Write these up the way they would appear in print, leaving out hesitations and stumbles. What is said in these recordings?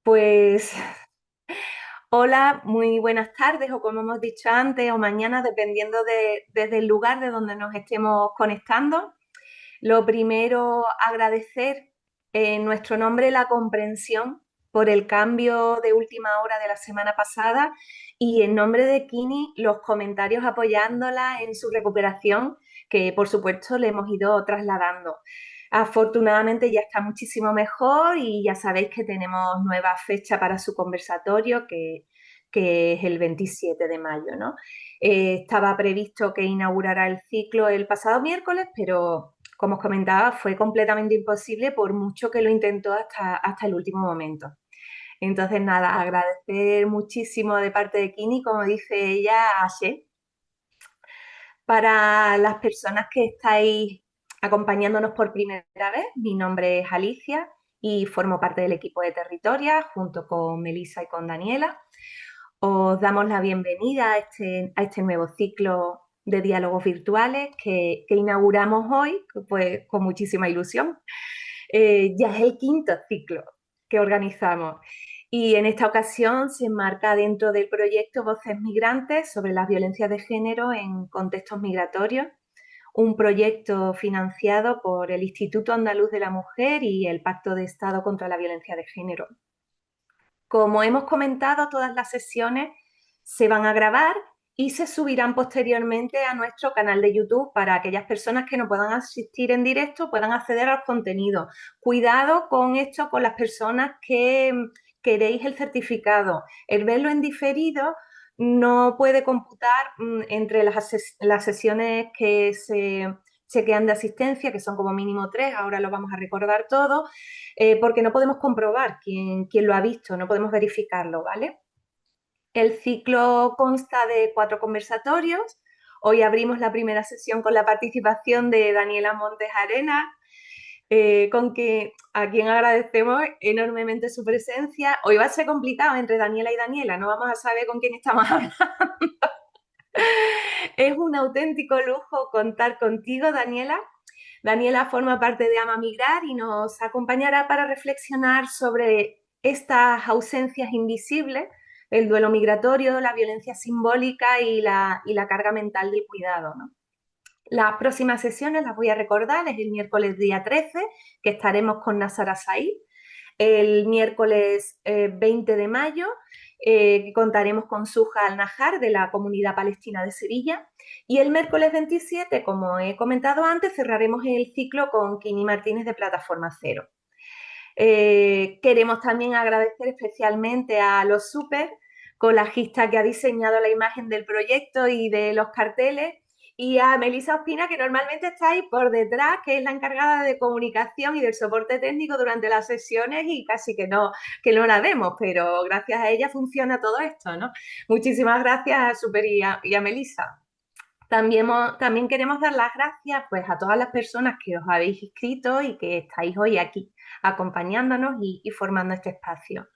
Pues hola, muy buenas tardes o como hemos dicho antes o mañana, dependiendo desde el lugar de donde nos estemos conectando. Lo primero, agradecer en nuestro nombre la comprensión por el cambio de última hora de la semana pasada y en nombre de Kini los comentarios apoyándola en su recuperación, que por supuesto le hemos ido trasladando. Afortunadamente ya está muchísimo mejor y ya sabéis que tenemos nueva fecha para su conversatorio, que es el 27 de mayo, ¿no? Estaba previsto que inaugurara el ciclo el pasado miércoles, pero como os comentaba, fue completamente imposible por mucho que lo intentó hasta el último momento. Entonces, nada, agradecer muchísimo de parte de Kini, como dice ella, a She. Para las personas que estáis acompañándonos por primera vez, mi nombre es Alicia y formo parte del equipo de Territoria junto con Melissa y con Daniela. Os damos la bienvenida a este nuevo ciclo de diálogos virtuales que inauguramos hoy, pues con muchísima ilusión. Ya es el quinto ciclo que organizamos y en esta ocasión se enmarca dentro del proyecto Voces Migrantes sobre las violencias de género en contextos migratorios, un proyecto financiado por el Instituto Andaluz de la Mujer y el Pacto de Estado contra la Violencia de Género. Como hemos comentado, todas las sesiones se van a grabar y se subirán posteriormente a nuestro canal de YouTube para aquellas personas que no puedan asistir en directo, puedan acceder a los contenidos. Cuidado con esto, con las personas que queréis el certificado. El verlo en diferido no puede computar entre las sesiones que se chequean de asistencia, que son como mínimo 3, ahora lo vamos a recordar todo, porque no podemos comprobar quién lo ha visto, no podemos verificarlo, ¿vale? El ciclo consta de 4 conversatorios. Hoy abrimos la primera sesión con la participación de Daniela Montes Arena, a quien agradecemos enormemente su presencia. Hoy va a ser complicado entre Daniela y Daniela, no vamos a saber con quién estamos hablando. Es un auténtico lujo contar contigo, Daniela. Daniela forma parte de Ama Migrar y nos acompañará para reflexionar sobre estas ausencias invisibles, el duelo migratorio, la violencia simbólica y la carga mental del cuidado, ¿no? Las próximas sesiones las voy a recordar, es el miércoles día 13, que estaremos con Nasara Said, el miércoles 20 de mayo contaremos con Suja Al-Najar de la Comunidad Palestina de Sevilla y el miércoles 27, como he comentado antes, cerraremos el ciclo con Kini Martínez de Plataforma Cero. Queremos también agradecer especialmente a los super colajistas que ha diseñado la imagen del proyecto y de los carteles y a Melissa Ospina, que normalmente está ahí por detrás, que es la encargada de comunicación y del soporte técnico durante las sesiones y casi que no la vemos, pero gracias a ella funciona todo esto, ¿no? Muchísimas gracias a Super y a Melissa. También queremos dar las gracias pues, a todas las personas que os habéis inscrito y que estáis hoy aquí acompañándonos y formando este espacio.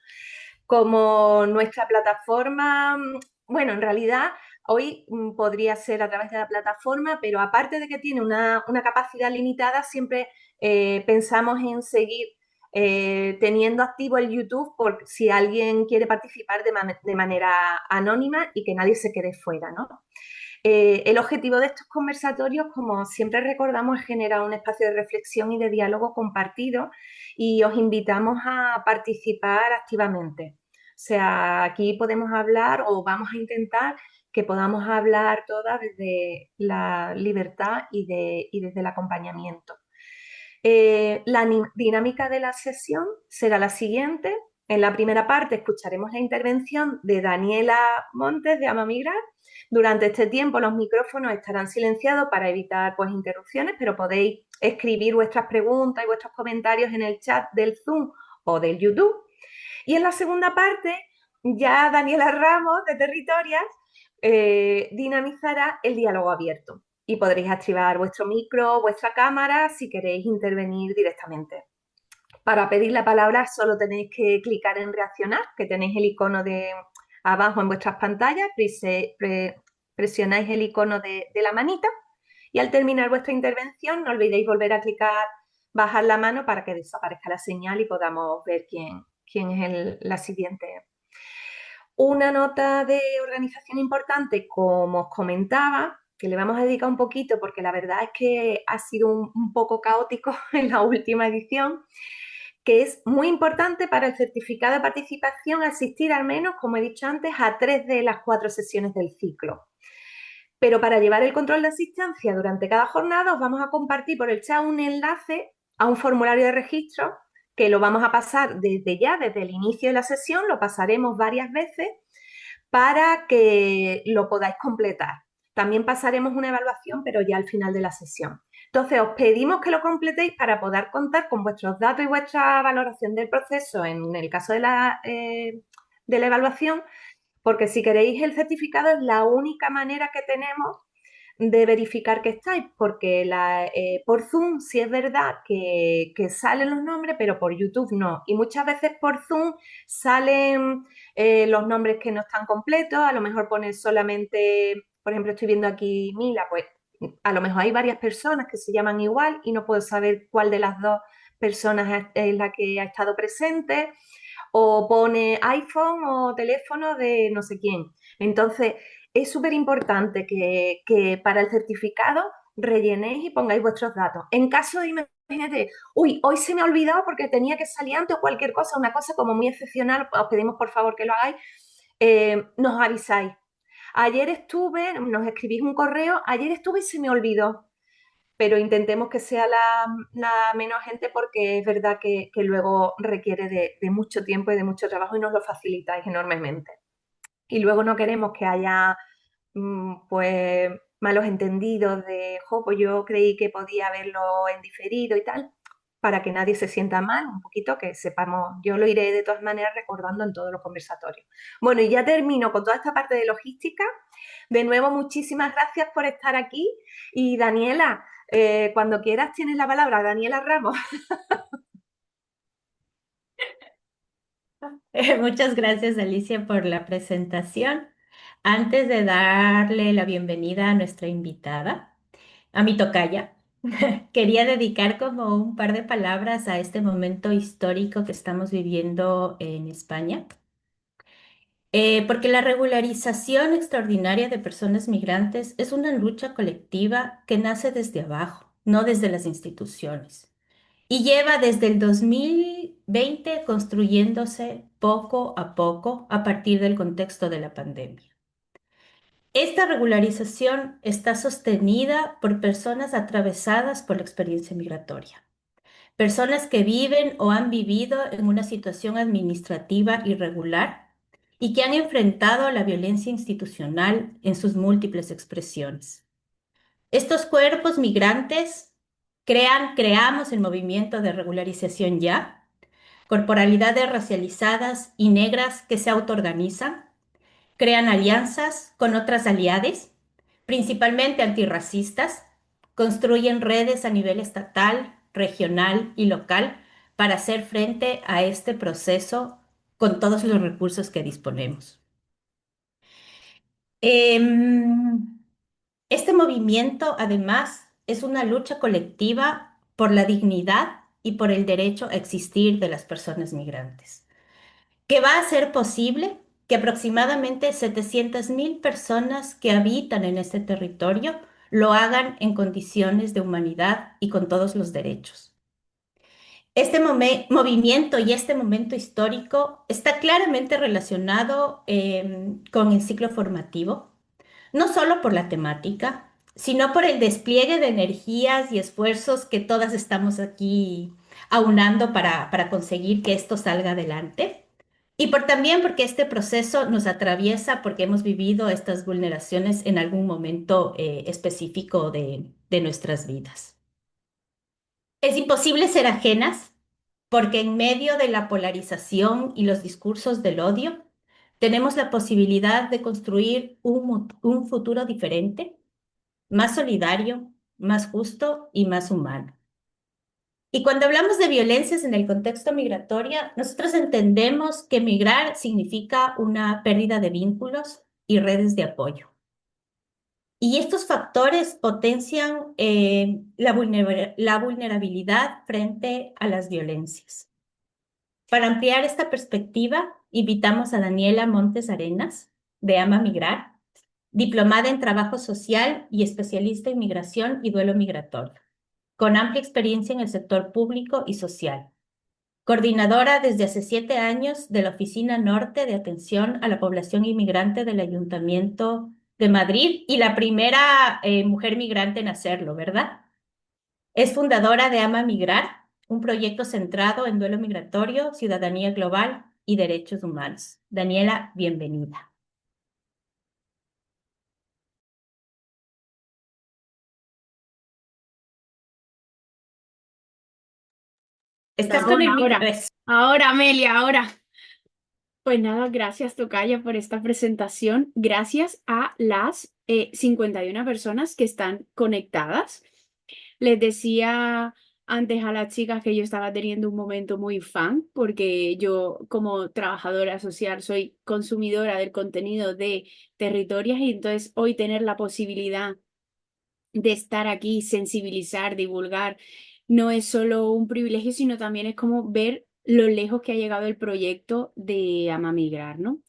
Como nuestra plataforma, bueno, en realidad hoy podría ser a través de la plataforma, pero aparte de que tiene una capacidad limitada, siempre pensamos en seguir teniendo activo el YouTube por si alguien quiere participar de manera anónima y que nadie se quede fuera, ¿no? El objetivo de estos conversatorios, como siempre recordamos, es generar un espacio de reflexión y de diálogo compartido y os invitamos a participar activamente. O sea, aquí podemos hablar o vamos a intentar que podamos hablar todas desde la libertad y desde el acompañamiento. La dinámica de la sesión será la siguiente. En la primera parte escucharemos la intervención de Daniela Montes de Ama Migrar. Durante este tiempo los micrófonos estarán silenciados para evitar pues, interrupciones, pero podéis escribir vuestras preguntas y vuestros comentarios en el chat del Zoom o del YouTube. Y en la segunda parte, ya Daniela Ramos de Territorias dinamizará el diálogo abierto y podréis activar vuestro micro, vuestra cámara si queréis intervenir directamente. Para pedir la palabra solo tenéis que clicar en reaccionar, que tenéis el icono de abajo en vuestras pantallas, presionáis el icono de la manita y al terminar vuestra intervención no olvidéis volver a clicar, bajar la mano para que desaparezca la señal y podamos ver quién es la siguiente. Una nota de organización importante, como os comentaba, que le vamos a dedicar un poquito porque la verdad es que ha sido un poco caótico en la última edición, que es muy importante para el certificado de participación asistir al menos, como he dicho antes, a 3 de las 4 sesiones del ciclo. Pero para llevar el control de asistencia durante cada jornada os vamos a compartir por el chat un enlace a un formulario de registro que lo vamos a pasar desde el inicio de la sesión, lo pasaremos varias veces para que lo podáis completar. También pasaremos una evaluación, pero ya al final de la sesión. Entonces, os pedimos que lo completéis para poder contar con vuestros datos y vuestra valoración del proceso en el caso de la evaluación, porque si queréis el certificado es la única manera que tenemos de verificar que estáis, porque por Zoom sí es verdad que salen los nombres, pero por YouTube no. Y muchas veces por Zoom salen los nombres que no están completos, a lo mejor pones solamente, por ejemplo, estoy viendo aquí Mila, pues a lo mejor hay varias personas que se llaman igual y no puedo saber cuál de las dos personas es la que ha estado presente, o pone iPhone o teléfono de no sé quién. Entonces, es súper importante que para el certificado rellenéis y pongáis vuestros datos. En caso de, imagínate, uy, hoy se me ha olvidado porque tenía que salir antes o cualquier cosa, una cosa como muy excepcional, os pedimos por favor que lo hagáis, nos avisáis. Ayer estuve, nos escribís un correo, ayer estuve y se me olvidó, pero intentemos que sea la menos gente porque es verdad que luego requiere de mucho tiempo y de mucho trabajo y nos lo facilitáis enormemente. Y luego no queremos que haya pues malos entendidos de, jo, pues yo creí que podía verlo en diferido y tal, para que nadie se sienta mal, un poquito que sepamos, yo lo iré de todas maneras recordando en todos los conversatorios. Bueno, y ya termino con toda esta parte de logística. De nuevo, muchísimas gracias por estar aquí y Daniela, cuando quieras tienes la palabra, Daniela Ramos. Muchas gracias, Alicia, por la presentación. Antes de darle la bienvenida a nuestra invitada, a mi tocaya, quería dedicar como un par de palabras a este momento histórico que estamos viviendo en España. Porque la regularización extraordinaria de personas migrantes es una lucha colectiva que nace desde abajo, no desde las instituciones. Y lleva desde el 2020 construyéndose poco a poco a partir del contexto de la pandemia. Esta regularización está sostenida por personas atravesadas por la experiencia migratoria, personas que viven o han vivido en una situación administrativa irregular y que han enfrentado la violencia institucional en sus múltiples expresiones. Estos cuerpos migrantes creamos el movimiento de regularización ya, corporalidades racializadas y negras que se autoorganizan, crean alianzas con otras aliades, principalmente antirracistas, construyen redes a nivel estatal, regional y local para hacer frente a este proceso con todos los recursos que disponemos. Em, este movimiento, además, es una lucha colectiva por la dignidad y por el derecho a existir de las personas migrantes, que va a hacer posible que aproximadamente 700.000 personas que habitan en este territorio lo hagan en condiciones de humanidad y con todos los derechos. Este movimiento y este momento histórico está claramente relacionado con el ciclo formativo, no solo por la temática, sino por el despliegue de energías y esfuerzos que todas estamos aquí aunando para conseguir que esto salga adelante. Y también porque este proceso nos atraviesa porque hemos vivido estas vulneraciones en algún momento específico de nuestras vidas. Es imposible ser ajenas porque en medio de la polarización y los discursos del odio, tenemos la posibilidad de construir un futuro diferente, más solidario, más justo y más humano. Y cuando hablamos de violencias en el contexto migratorio, nosotros entendemos que migrar significa una pérdida de vínculos y redes de apoyo. Y estos factores potencian la vulnerabilidad frente a las violencias. Para ampliar esta perspectiva, invitamos a Daniela Montes Arenas, de Ama Migrar, diplomada en trabajo social y especialista en migración y duelo migratorio, con amplia experiencia en el sector público y social. Coordinadora desde hace 7 años de la Oficina Norte de Atención a la Población Inmigrante del Ayuntamiento de Madrid y la primera mujer migrante en hacerlo, ¿verdad? Es fundadora de Ama Migrar, un proyecto centrado en duelo migratorio, ciudadanía global y derechos humanos. Daniela, bienvenida. ¿Estás con Ahora, el micro? ahora, ahora, Amelia, ahora. Pues nada, gracias, Tocaya, por esta presentación. Gracias a las 51 personas que están conectadas. Les decía antes a las chicas que yo estaba teniendo un momento muy fan, porque yo como trabajadora social soy consumidora del contenido de Territorias y entonces hoy tener la posibilidad de estar aquí, sensibilizar, divulgar, no es solo un privilegio, sino también es como ver lo lejos que ha llegado el proyecto de Ama Migrar, ¿no?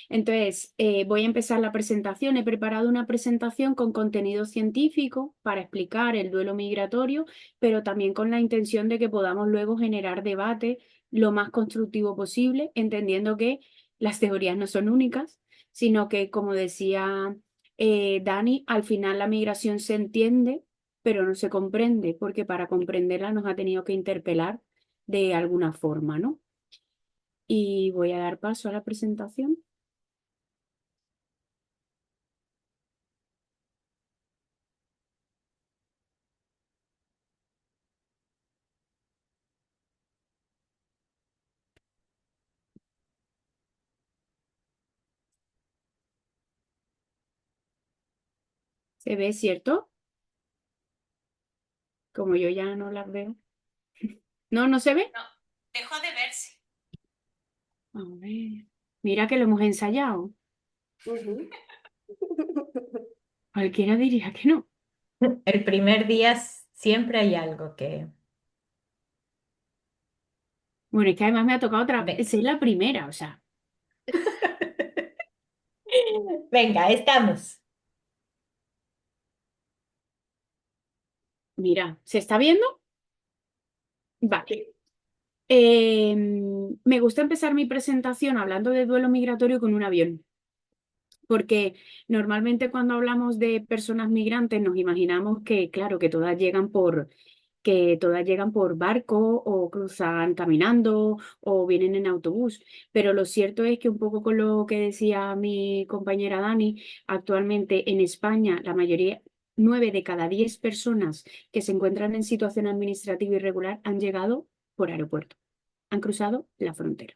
Entonces, voy a empezar la presentación. He preparado una presentación con contenido científico para explicar el duelo migratorio, pero también con la intención de que podamos luego generar debate lo más constructivo posible, entendiendo que las teorías no son únicas, sino que, como decía Dani, al final la migración se entiende, pero no se comprende, porque para comprenderla nos ha tenido que interpelar de alguna forma, ¿no? Y voy a dar paso a la presentación. ¿Se ve, cierto? Como yo ya no las veo. ¿No, no se ve? No, dejó de verse. A ver. Mira que lo hemos ensayado. Ujú. Cualquiera diría que no. El primer día siempre hay algo que... Bueno, es que además me ha tocado otra. Ve. Esa es la primera, o sea. Venga, estamos. Mira, ¿se está viendo? Vale. Me gusta empezar mi presentación hablando de duelo migratorio con un avión, porque normalmente cuando hablamos de personas migrantes nos imaginamos que, claro, que todas llegan por barco o cruzan caminando o vienen en autobús, pero lo cierto es que un poco con lo que decía mi compañera Dani, actualmente en España la mayoría, 9 de cada 10 personas que se encuentran en situación administrativa irregular han llegado por aeropuerto, han cruzado la frontera.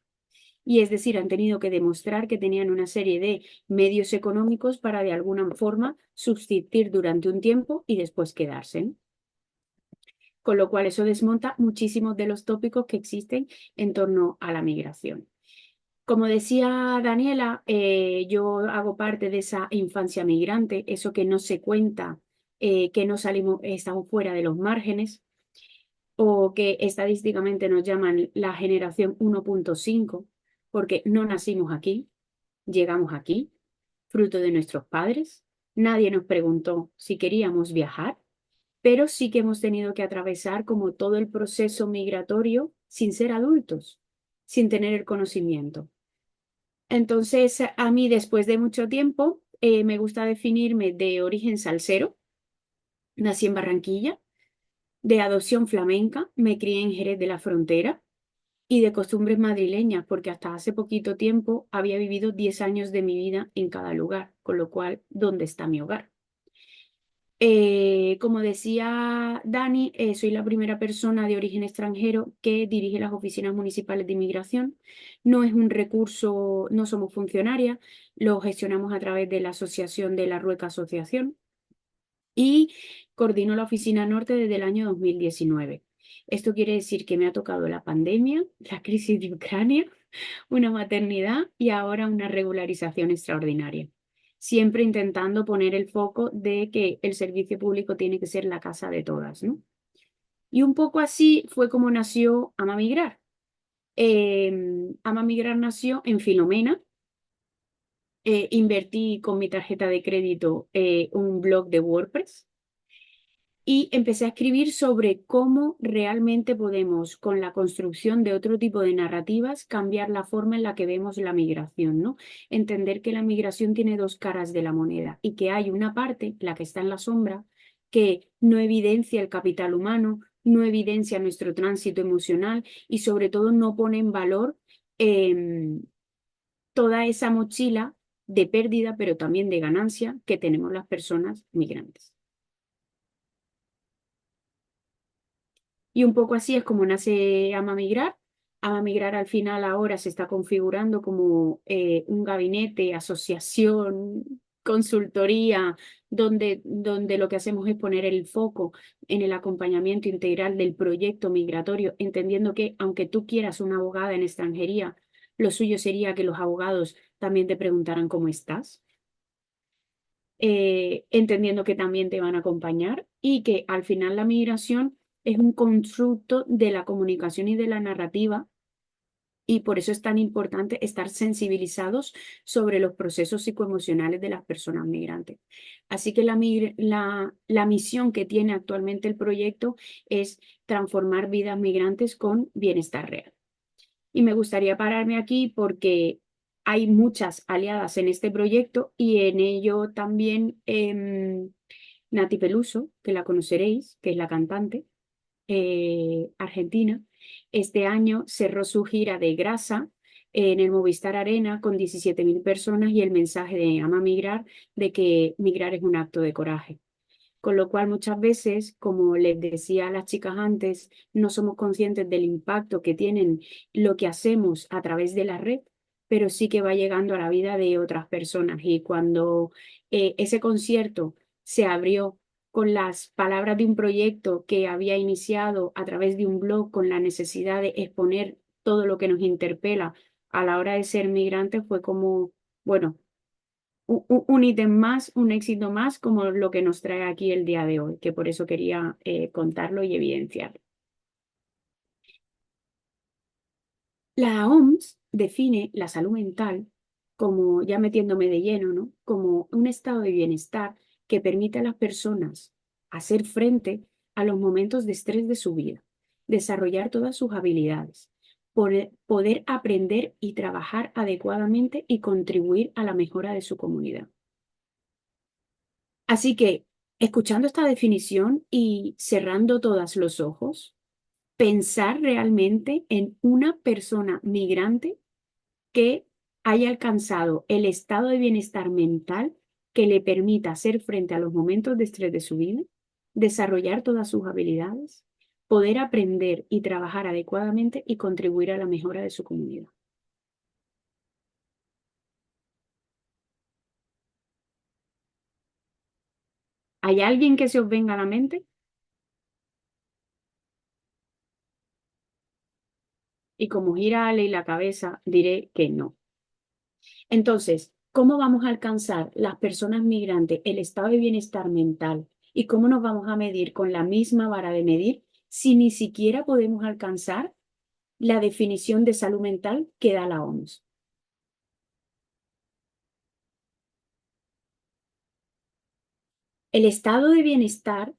Y es decir, han tenido que demostrar que tenían una serie de medios económicos para de alguna forma subsistir durante un tiempo y después quedarse, ¿no? Con lo cual eso desmonta muchísimos de los tópicos que existen en torno a la migración. Como decía Daniela, yo hago parte de esa infancia migrante, eso que no se cuenta, que no salimos, estamos fuera de los márgenes, o que estadísticamente nos llaman la generación 1.5, porque no nacimos aquí, llegamos aquí, fruto de nuestros padres. Nadie nos preguntó si queríamos viajar, pero sí que hemos tenido que atravesar como todo el proceso migratorio sin ser adultos, sin tener el conocimiento. Entonces, a mí después de mucho tiempo, me gusta definirme de origen salsero. Nací en Barranquilla, de adopción flamenca, me crié en Jerez de la Frontera y de costumbres madrileñas, porque hasta hace poquito tiempo había vivido 10 años de mi vida en cada lugar, con lo cual, ¿dónde está mi hogar? Como decía Dani, soy la primera persona de origen extranjero que dirige las oficinas municipales de inmigración. No es un recurso, no somos funcionarias, lo gestionamos a través de la Asociación de la Rueca Asociación y coordino la oficina norte desde el año 2019. Esto quiere decir que me ha tocado la pandemia, la crisis de Ucrania, una maternidad y ahora una regularización extraordinaria. Siempre intentando poner el foco de que el servicio público tiene que ser la casa de todas, ¿no? Y un poco así fue como nació Ama Migrar. Ama Migrar nació en Filomena. Invertí con mi tarjeta de crédito un blog de WordPress y empecé a escribir sobre cómo realmente podemos, con la construcción de otro tipo de narrativas, cambiar la forma en la que vemos la migración, ¿no? Entender que la migración tiene dos caras de la moneda y que hay una parte, la que está en la sombra, que no evidencia el capital humano, no evidencia nuestro tránsito emocional y sobre todo no pone en valor toda esa mochila de pérdida, pero también de ganancia que tenemos las personas migrantes. Y un poco así es como nace Ama Migrar. Ama Migrar al final ahora se está configurando como un gabinete, asociación, consultoría, donde lo que hacemos es poner el foco en el acompañamiento integral del proyecto migratorio, entendiendo que aunque tú quieras una abogada en extranjería, lo suyo sería que los abogados también te preguntaran cómo estás, entendiendo que también te van a acompañar y que al final la migración es un constructo de la comunicación y de la narrativa y por eso es tan importante estar sensibilizados sobre los procesos psicoemocionales de las personas migrantes. Así que la misión que tiene actualmente el proyecto es transformar vidas migrantes con bienestar real. Y me gustaría pararme aquí porque hay muchas aliadas en este proyecto y en ello también Nati Peluso, que la conoceréis, que es la cantante argentina. Este año cerró su gira de Grasa en el Movistar Arena con 17.000 personas y el mensaje de Ama Migrar de que migrar es un acto de coraje. Con lo cual muchas veces, como les decía a las chicas antes, no somos conscientes del impacto que tienen lo que hacemos a través de la red, pero sí que va llegando a la vida de otras personas. Y cuando ese concierto se abrió con las palabras de un proyecto que había iniciado a través de un blog con la necesidad de exponer todo lo que nos interpela a la hora de ser migrantes, fue como, bueno, un ítem más, un éxito más, como lo que nos trae aquí el día de hoy, que por eso quería contarlo y evidenciarlo. La OMS define la salud mental como, ya metiéndome de lleno, ¿no? Como un estado de bienestar que permite a las personas hacer frente a los momentos de estrés de su vida, desarrollar todas sus habilidades, poder aprender y trabajar adecuadamente y contribuir a la mejora de su comunidad. Así que, escuchando esta definición y cerrando todos los ojos, pensar realmente en una persona migrante que haya alcanzado el estado de bienestar mental que le permita hacer frente a los momentos de estrés de su vida, desarrollar todas sus habilidades, poder aprender y trabajar adecuadamente y contribuir a la mejora de su comunidad. ¿Hay alguien que se os venga a la mente? Y como gira Ale la cabeza, diré que no. Entonces, ¿cómo vamos a alcanzar las personas migrantes el estado de bienestar mental y cómo nos vamos a medir con la misma vara de medir si ni siquiera podemos alcanzar la definición de salud mental que da la OMS? El estado de bienestar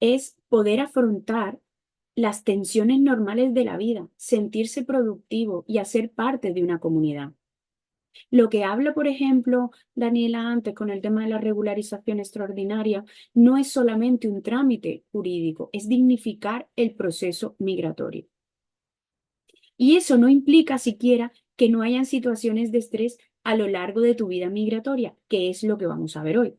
es poder afrontar las tensiones normales de la vida, sentirse productivo y hacer parte de una comunidad. Lo que habla, por ejemplo, Daniela antes con el tema de la regularización extraordinaria, no es solamente un trámite jurídico, es dignificar el proceso migratorio. Y eso no implica siquiera que no hayan situaciones de estrés a lo largo de tu vida migratoria, que es lo que vamos a ver hoy.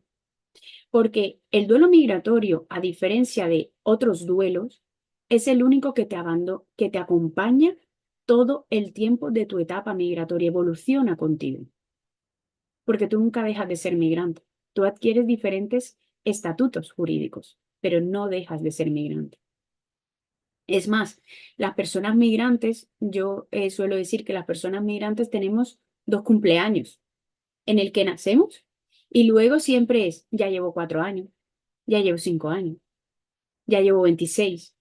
Porque el duelo migratorio, a diferencia de otros duelos, es el único que te acompaña todo el tiempo de tu etapa migratoria, evoluciona contigo. Porque tú nunca dejas de ser migrante. Tú adquieres diferentes estatutos jurídicos, pero no dejas de ser migrante. Es más, las personas migrantes, yo suelo decir que las personas migrantes tenemos dos cumpleaños, en el que nacemos y luego siempre es, ya llevo 4 años, ya llevo 5 años, ya llevo 26.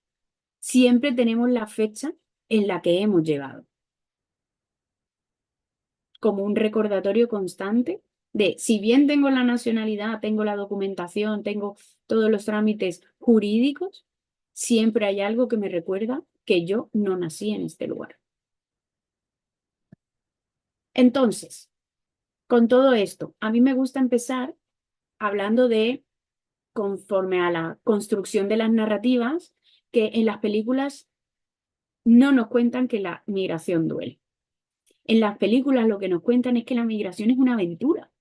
Siempre tenemos la fecha en la que hemos llegado. como un recordatorio constante de, si bien tengo la nacionalidad, tengo la documentación, tengo todos los trámites jurídicos, siempre hay algo que me recuerda que yo no nací en este lugar. Entonces, con todo esto, a mí me gusta empezar hablando de, conforme a la construcción de las narrativas, que en las películas no nos cuentan que la migración duele. En las películas lo que nos cuentan es que la migración es una aventura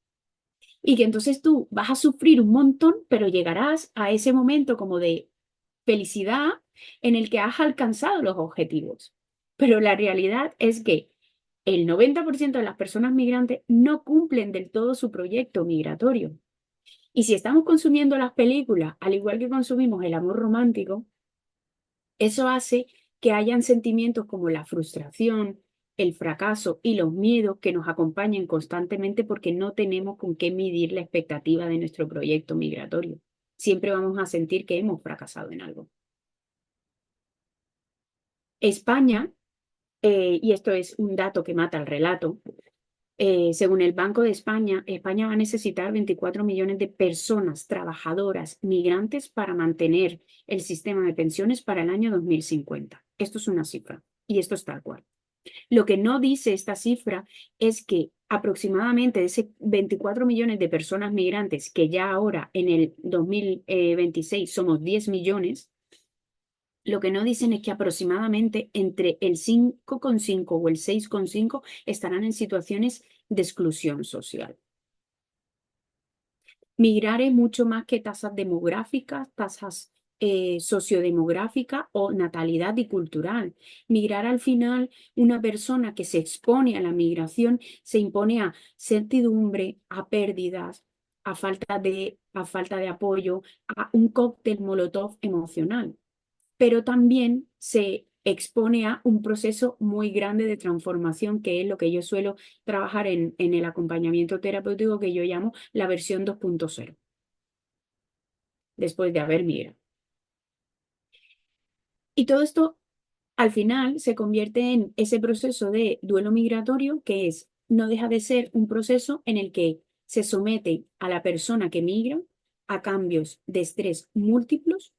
y que entonces tú vas a sufrir un montón, pero llegarás a ese momento como de felicidad en el que has alcanzado los objetivos. Pero la realidad es que el 90% de las personas migrantes no cumplen del todo su proyecto migratorio. Y si estamos consumiendo las películas, al igual que consumimos el amor romántico, eso hace que hayan sentimientos como la frustración, el fracaso y los miedos que nos acompañen constantemente porque no tenemos con qué medir la expectativa de nuestro proyecto migratorio. Siempre vamos a sentir que hemos fracasado en algo. España, y esto es un dato que mata el relato, según el Banco de España, España va a necesitar 24 millones de personas trabajadoras migrantes para mantener el sistema de pensiones para el año 2050. Esto es una cifra y esto es tal cual. Lo que no dice esta cifra es que aproximadamente de ese 24 millones de personas migrantes, que ya ahora en el 2026 somos 10 millones, lo que no dicen es que aproximadamente entre el 5,5 o el 6,5 estarán en situaciones de exclusión social. Migrar es mucho más que tasas demográficas, tasas sociodemográficas o natalidad y cultural. Migrar al final, una persona que se expone a la migración se impone a certidumbre, a pérdidas, a falta de apoyo, a un cóctel molotov emocional, pero también se expone a un proceso muy grande de transformación, que es lo que yo suelo trabajar en el acompañamiento terapéutico, que yo llamo la versión 2.0, después de haber migrado. Y todo esto al final se convierte en ese proceso de duelo migratorio, que no deja de ser un proceso en el que se somete a la persona que migra a cambios de estrés múltiplos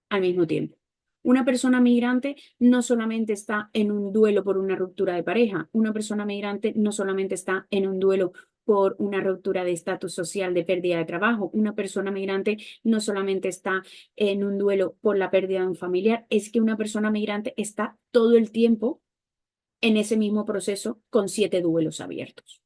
al mismo tiempo. Una persona migrante no solamente está en un duelo por una ruptura de pareja, una persona migrante no solamente está en un duelo por una ruptura de estatus social, de pérdida de trabajo, una persona migrante no solamente está en un duelo por la pérdida de un familiar, es que una persona migrante está todo el tiempo en ese mismo proceso con 7 duelos abiertos.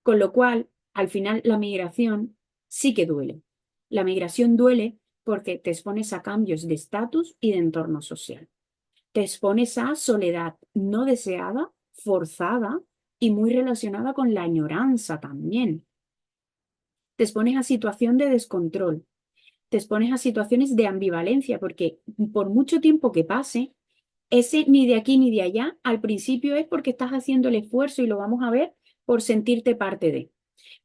Con lo cual, al final, la migración sí que duele. La migración duele porque te expones a cambios de estatus y de entorno social. Te expones a soledad no deseada, forzada y muy relacionada con la añoranza también. Te expones a situación de descontrol. Te expones a situaciones de ambivalencia porque por mucho tiempo que pase, ese ni de aquí ni de allá, al principio es porque estás haciendo el esfuerzo y lo vamos a ver por sentirte parte de.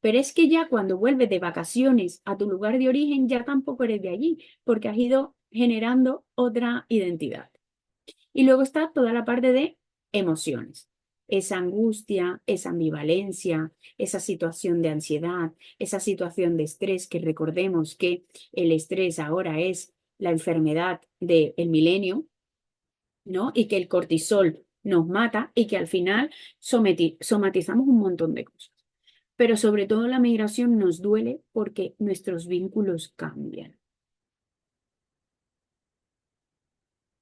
Pero es que ya cuando vuelves de vacaciones a tu lugar de origen, ya tampoco eres de allí, porque has ido generando otra identidad. Y luego está toda la parte de emociones. Esa angustia, esa ambivalencia, esa situación de ansiedad, esa situación de estrés, que recordemos que el estrés ahora es la enfermedad del milenio, ¿no? Y que el cortisol nos mata y que al final somatizamos un montón de cosas. Pero sobre todo la migración nos duele porque nuestros vínculos cambian.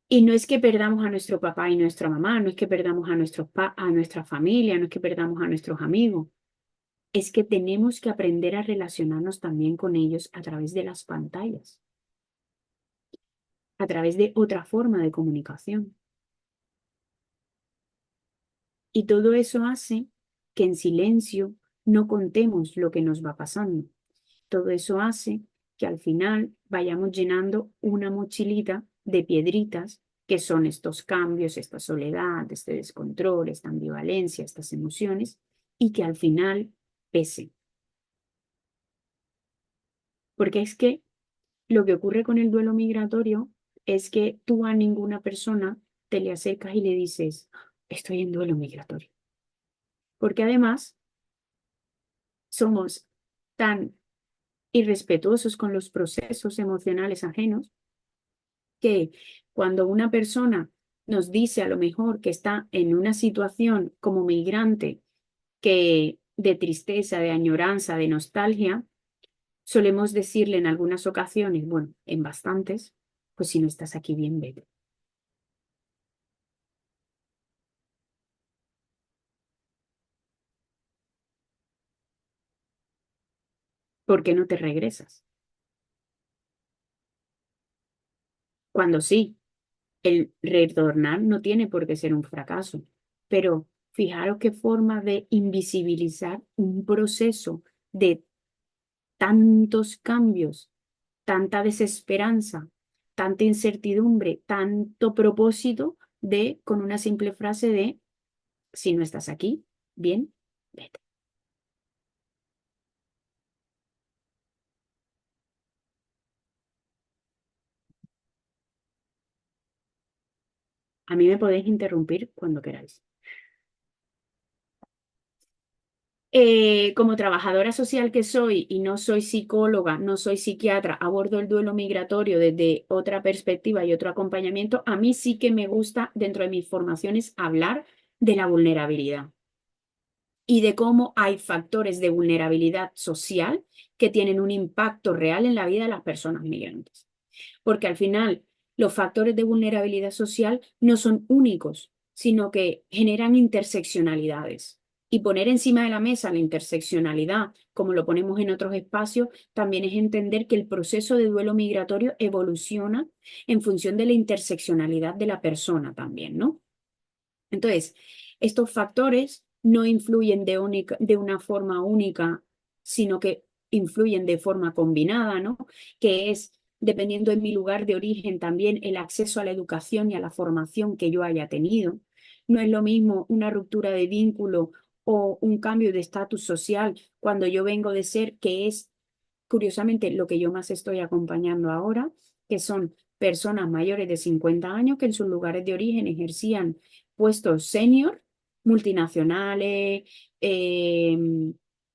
Y no es que perdamos a nuestro papá y nuestra mamá, no es que perdamos a nuestra familia, no es que perdamos a nuestros amigos. Es que tenemos que aprender a relacionarnos también con ellos a través de las pantallas, a través de otra forma de comunicación. Y todo eso hace que en silencio no contemos lo que nos va pasando. Todo eso hace que al final vayamos llenando una mochilita de piedritas que son estos cambios, esta soledad, este descontrol, esta ambivalencia, estas emociones, y que al final pesen. Porque es que lo que ocurre con el duelo migratorio es que tú a ninguna persona te le acercas y le dices, estoy en duelo migratorio. Porque además somos tan irrespetuosos con los procesos emocionales ajenos que cuando una persona nos dice a lo mejor que está en una situación como migrante que de tristeza, de añoranza, de nostalgia, solemos decirle en algunas ocasiones, bueno, en bastantes, pues si no estás aquí bien, vete. ¿Por qué no te regresas? Cuando sí, el retornar no tiene por qué ser un fracaso, pero fijaros qué forma de invisibilizar un proceso de tantos cambios, tanta desesperanza, tanta incertidumbre, tanto propósito de, con una simple frase de, si no estás aquí, bien, vete. A mí me podéis interrumpir cuando queráis. Como trabajadora social que soy y no soy psicóloga, no soy psiquiatra, abordo el duelo migratorio desde otra perspectiva y otro acompañamiento, a mí sí que me gusta dentro de mis formaciones hablar de la vulnerabilidad y de cómo hay factores de vulnerabilidad social que tienen un impacto real en la vida de las personas migrantes. Porque al final los factores de vulnerabilidad social no son únicos, sino que generan interseccionalidades. Y poner encima de la mesa la interseccionalidad, como lo ponemos en otros espacios, también es entender que el proceso de duelo migratorio evoluciona en función de la interseccionalidad de la persona también, ¿no? Entonces, estos factores no influyen de una forma única, sino que influyen de forma combinada, ¿no? Que es, dependiendo de mi lugar de origen, también el acceso a la educación y a la formación que yo haya tenido. No es lo mismo una ruptura de vínculo o un cambio de estatus social cuando yo vengo de ser, que es curiosamente lo que yo más estoy acompañando ahora, que son personas mayores de 50 años que en sus lugares de origen ejercían puestos senior, multinacionales, eh,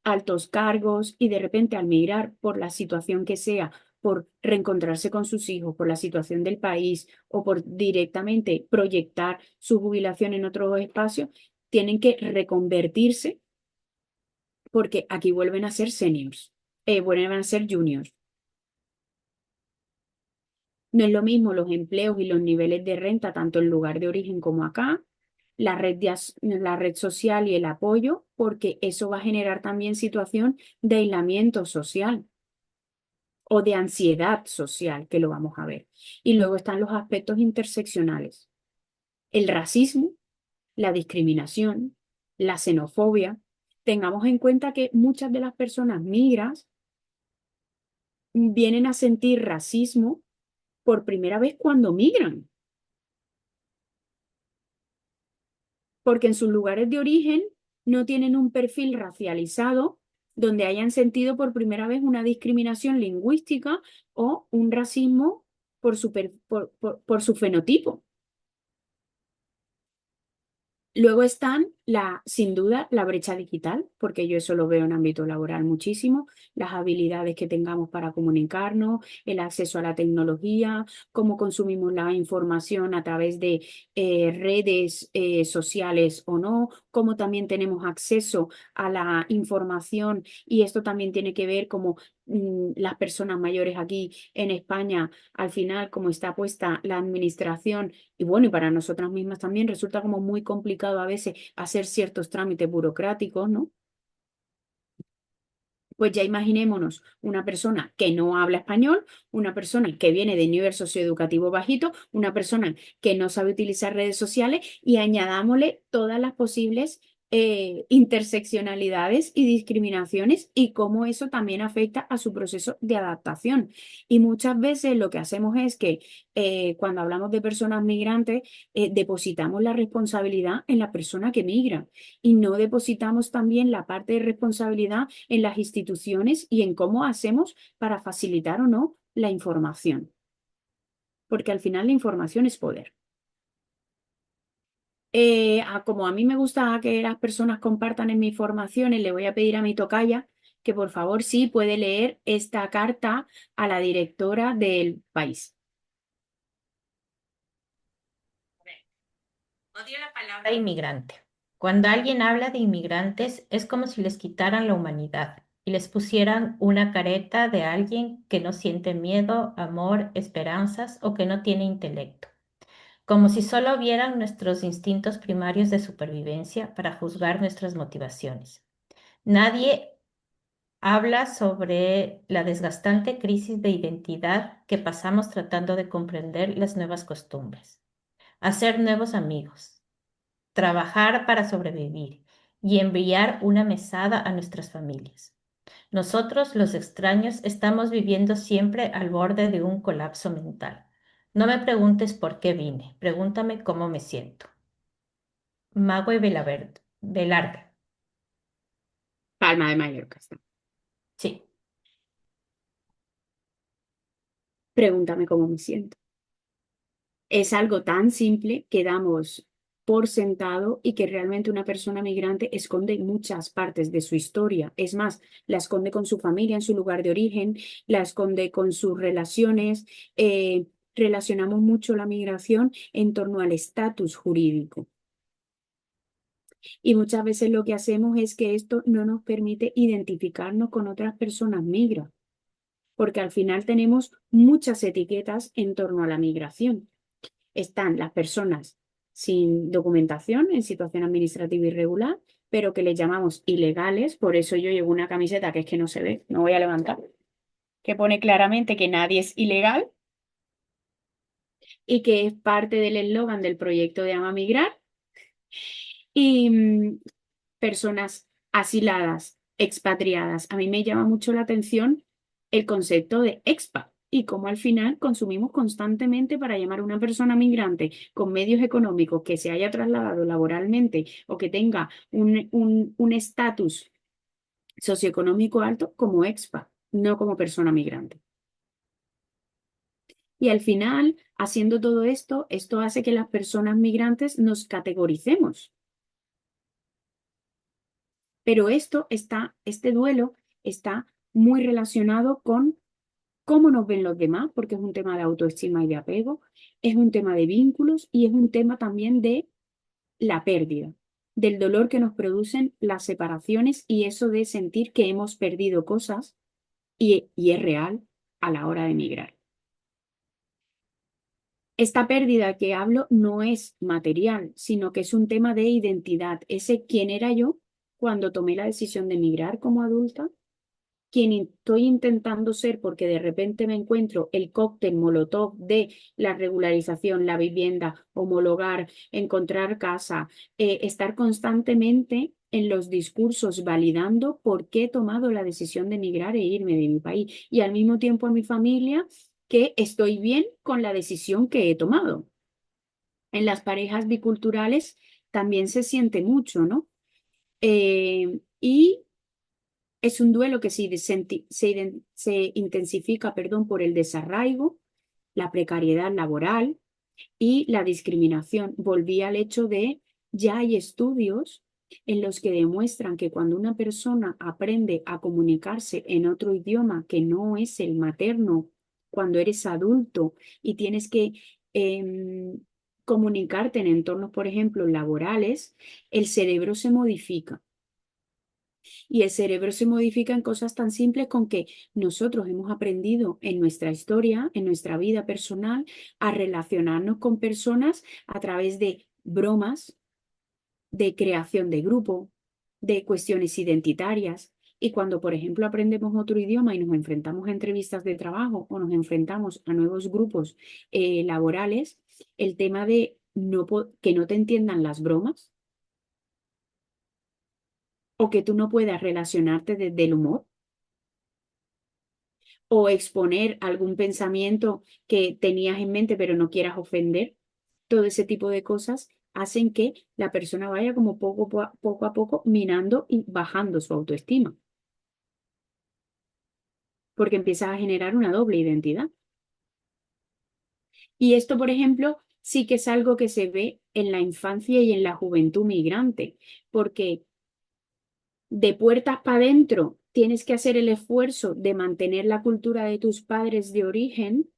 altos cargos, y de repente al migrar por la situación que sea, por reencontrarse con sus hijos, por la situación del país o por directamente proyectar su jubilación en otros espacios, tienen que reconvertirse porque aquí vuelven a ser seniors, vuelven a ser juniors. No es lo mismo los empleos y los niveles de renta, tanto en lugar de origen como acá, la red social y el apoyo, porque eso va a generar también situación de aislamiento social o de ansiedad social, que lo vamos a ver. Y luego están los aspectos interseccionales. El racismo, la discriminación, la xenofobia. Tengamos en cuenta que muchas de las personas migras vienen a sentir racismo por primera vez cuando migran, porque en sus lugares de origen no tienen un perfil racializado donde hayan sentido por primera vez una discriminación lingüística o un racismo por su fenotipo. Luego están, sin duda, la brecha digital, porque yo eso lo veo en ámbito laboral muchísimo, las habilidades que tengamos para comunicarnos, el acceso a la tecnología, cómo consumimos la información a través de redes sociales o no, cómo también tenemos acceso a la información, y esto también tiene que ver como las personas mayores aquí en España, al final, como está puesta la administración, y bueno, y para nosotras mismas también resulta como muy complicado a veces hacer ciertos trámites burocráticos, ¿no? Pues ya imaginémonos una persona que no habla español, una persona que viene de nivel socioeducativo bajito, una persona que no sabe utilizar redes sociales, y añadámosle todas las posibles interseccionalidades y discriminaciones y cómo eso también afecta a su proceso de adaptación. Y muchas veces lo que hacemos es que cuando hablamos de personas migrantes, depositamos la responsabilidad en la persona que migra y no depositamos también la parte de responsabilidad en las instituciones y en cómo hacemos para facilitar o no la información. Porque al final la información es poder. Como a mí me gusta que las personas compartan en mis formaciones, le voy a pedir a mi tocaya que por favor sí puede leer esta carta a la directora del país. Odio la palabra inmigrante. Cuando alguien habla de inmigrantes es como si les quitaran la humanidad y les pusieran una careta de alguien que no siente miedo, amor, esperanzas o que no tiene intelecto, como si solo vieran nuestros instintos primarios de supervivencia para juzgar nuestras motivaciones. Nadie habla sobre la desgastante crisis de identidad que pasamos tratando de comprender las nuevas costumbres, hacer nuevos amigos, trabajar para sobrevivir y enviar una mesada a nuestras familias. Nosotros, los extraños, estamos viviendo siempre al borde de un colapso mental. No me preguntes por qué vine, pregúntame cómo me siento. Mago y Velarde. Palma de Mallorca está. Sí. Pregúntame cómo me siento. Es algo tan simple que damos por sentado y que realmente una persona migrante esconde muchas partes de su historia. Es más, la esconde con su familia en su lugar de origen, la esconde con sus relaciones. Relacionamos mucho la migración en torno al estatus jurídico. Y muchas veces lo que hacemos es que esto no nos permite identificarnos con otras personas migrantes, porque al final tenemos muchas etiquetas en torno a la migración. Están las personas sin documentación, en situación administrativa irregular, pero que les llamamos ilegales. Por eso yo llevo una camiseta que es que no se ve, no voy a levantar, que pone claramente que nadie es ilegal y que es parte del eslogan del proyecto de Ama Migrar. Y personas asiladas, expatriadas. A mí me llama mucho la atención el concepto de expat y cómo al final consumimos constantemente para llamar a una persona migrante con medios económicos que se haya trasladado laboralmente o que tenga un estatus socioeconómico alto como expat, no como persona migrante. Y al final, haciendo todo esto, esto hace que las personas migrantes nos categoricemos. Pero este duelo está muy relacionado con cómo nos ven los demás, porque es un tema de autoestima y de apego, es un tema de vínculos y es un tema también de la pérdida, del dolor que nos producen las separaciones y eso de sentir que hemos perdido cosas y es real a la hora de emigrar. Esta pérdida que hablo no es material, sino que es un tema de identidad. Ese quién era yo cuando tomé la decisión de emigrar como adulta, quién estoy intentando ser porque de repente me encuentro el cóctel molotov de la regularización, la vivienda, homologar, encontrar casa, estar constantemente en los discursos validando por qué he tomado la decisión de emigrar e irme de mi país y al mismo tiempo a mi familia que estoy bien con la decisión que he tomado. En las parejas biculturales también se siente mucho, ¿no? Y es un duelo que se intensifica, perdón, por el desarraigo, la precariedad laboral y la discriminación. Volví al hecho de, ya hay estudios en los que demuestran que cuando una persona aprende a comunicarse en otro idioma que no es el materno, cuando eres adulto y tienes que comunicarte en entornos, por ejemplo, laborales, el cerebro se modifica. Y el cerebro se modifica en cosas tan simples con que nosotros hemos aprendido en nuestra historia, en nuestra vida personal, a relacionarnos con personas a través de bromas, de creación de grupo, de cuestiones identitarias. Y cuando, por ejemplo, aprendemos otro idioma y nos enfrentamos a entrevistas de trabajo o nos enfrentamos a nuevos grupos laborales, el tema de que no te entiendan las bromas o que tú no puedas relacionarte desde el humor o exponer algún pensamiento que tenías en mente pero no quieras ofender, todo ese tipo de cosas hacen que la persona vaya como poco a poco minando y bajando su autoestima, porque empiezas a generar una doble identidad. Y esto, por ejemplo, sí que es algo que se ve en la infancia y en la juventud migrante, porque de puertas para adentro tienes que hacer el esfuerzo de mantener la cultura de tus padres de origen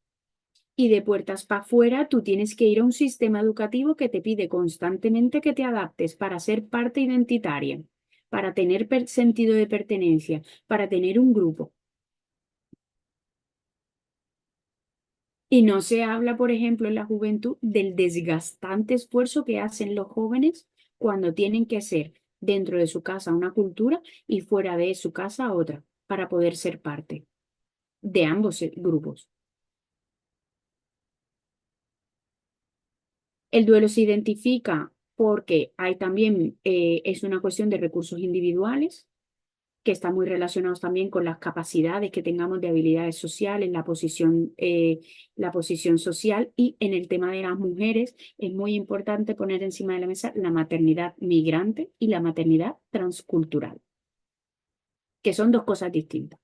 y de puertas para afuera tú tienes que ir a un sistema educativo que te pide constantemente que te adaptes para ser parte identitaria, para tener sentido de pertenencia, para tener un grupo. Y no se habla, por ejemplo, en la juventud del desgastante esfuerzo que hacen los jóvenes cuando tienen que ser dentro de su casa una cultura y fuera de su casa otra, para poder ser parte de ambos grupos. El duelo se identifica porque hay también, es una cuestión de recursos individuales, que están muy relacionados también con las capacidades que tengamos de habilidades sociales, la posición social y en el tema de las mujeres es muy importante poner encima de la mesa la maternidad migrante y la maternidad transcultural, que son dos cosas distintas.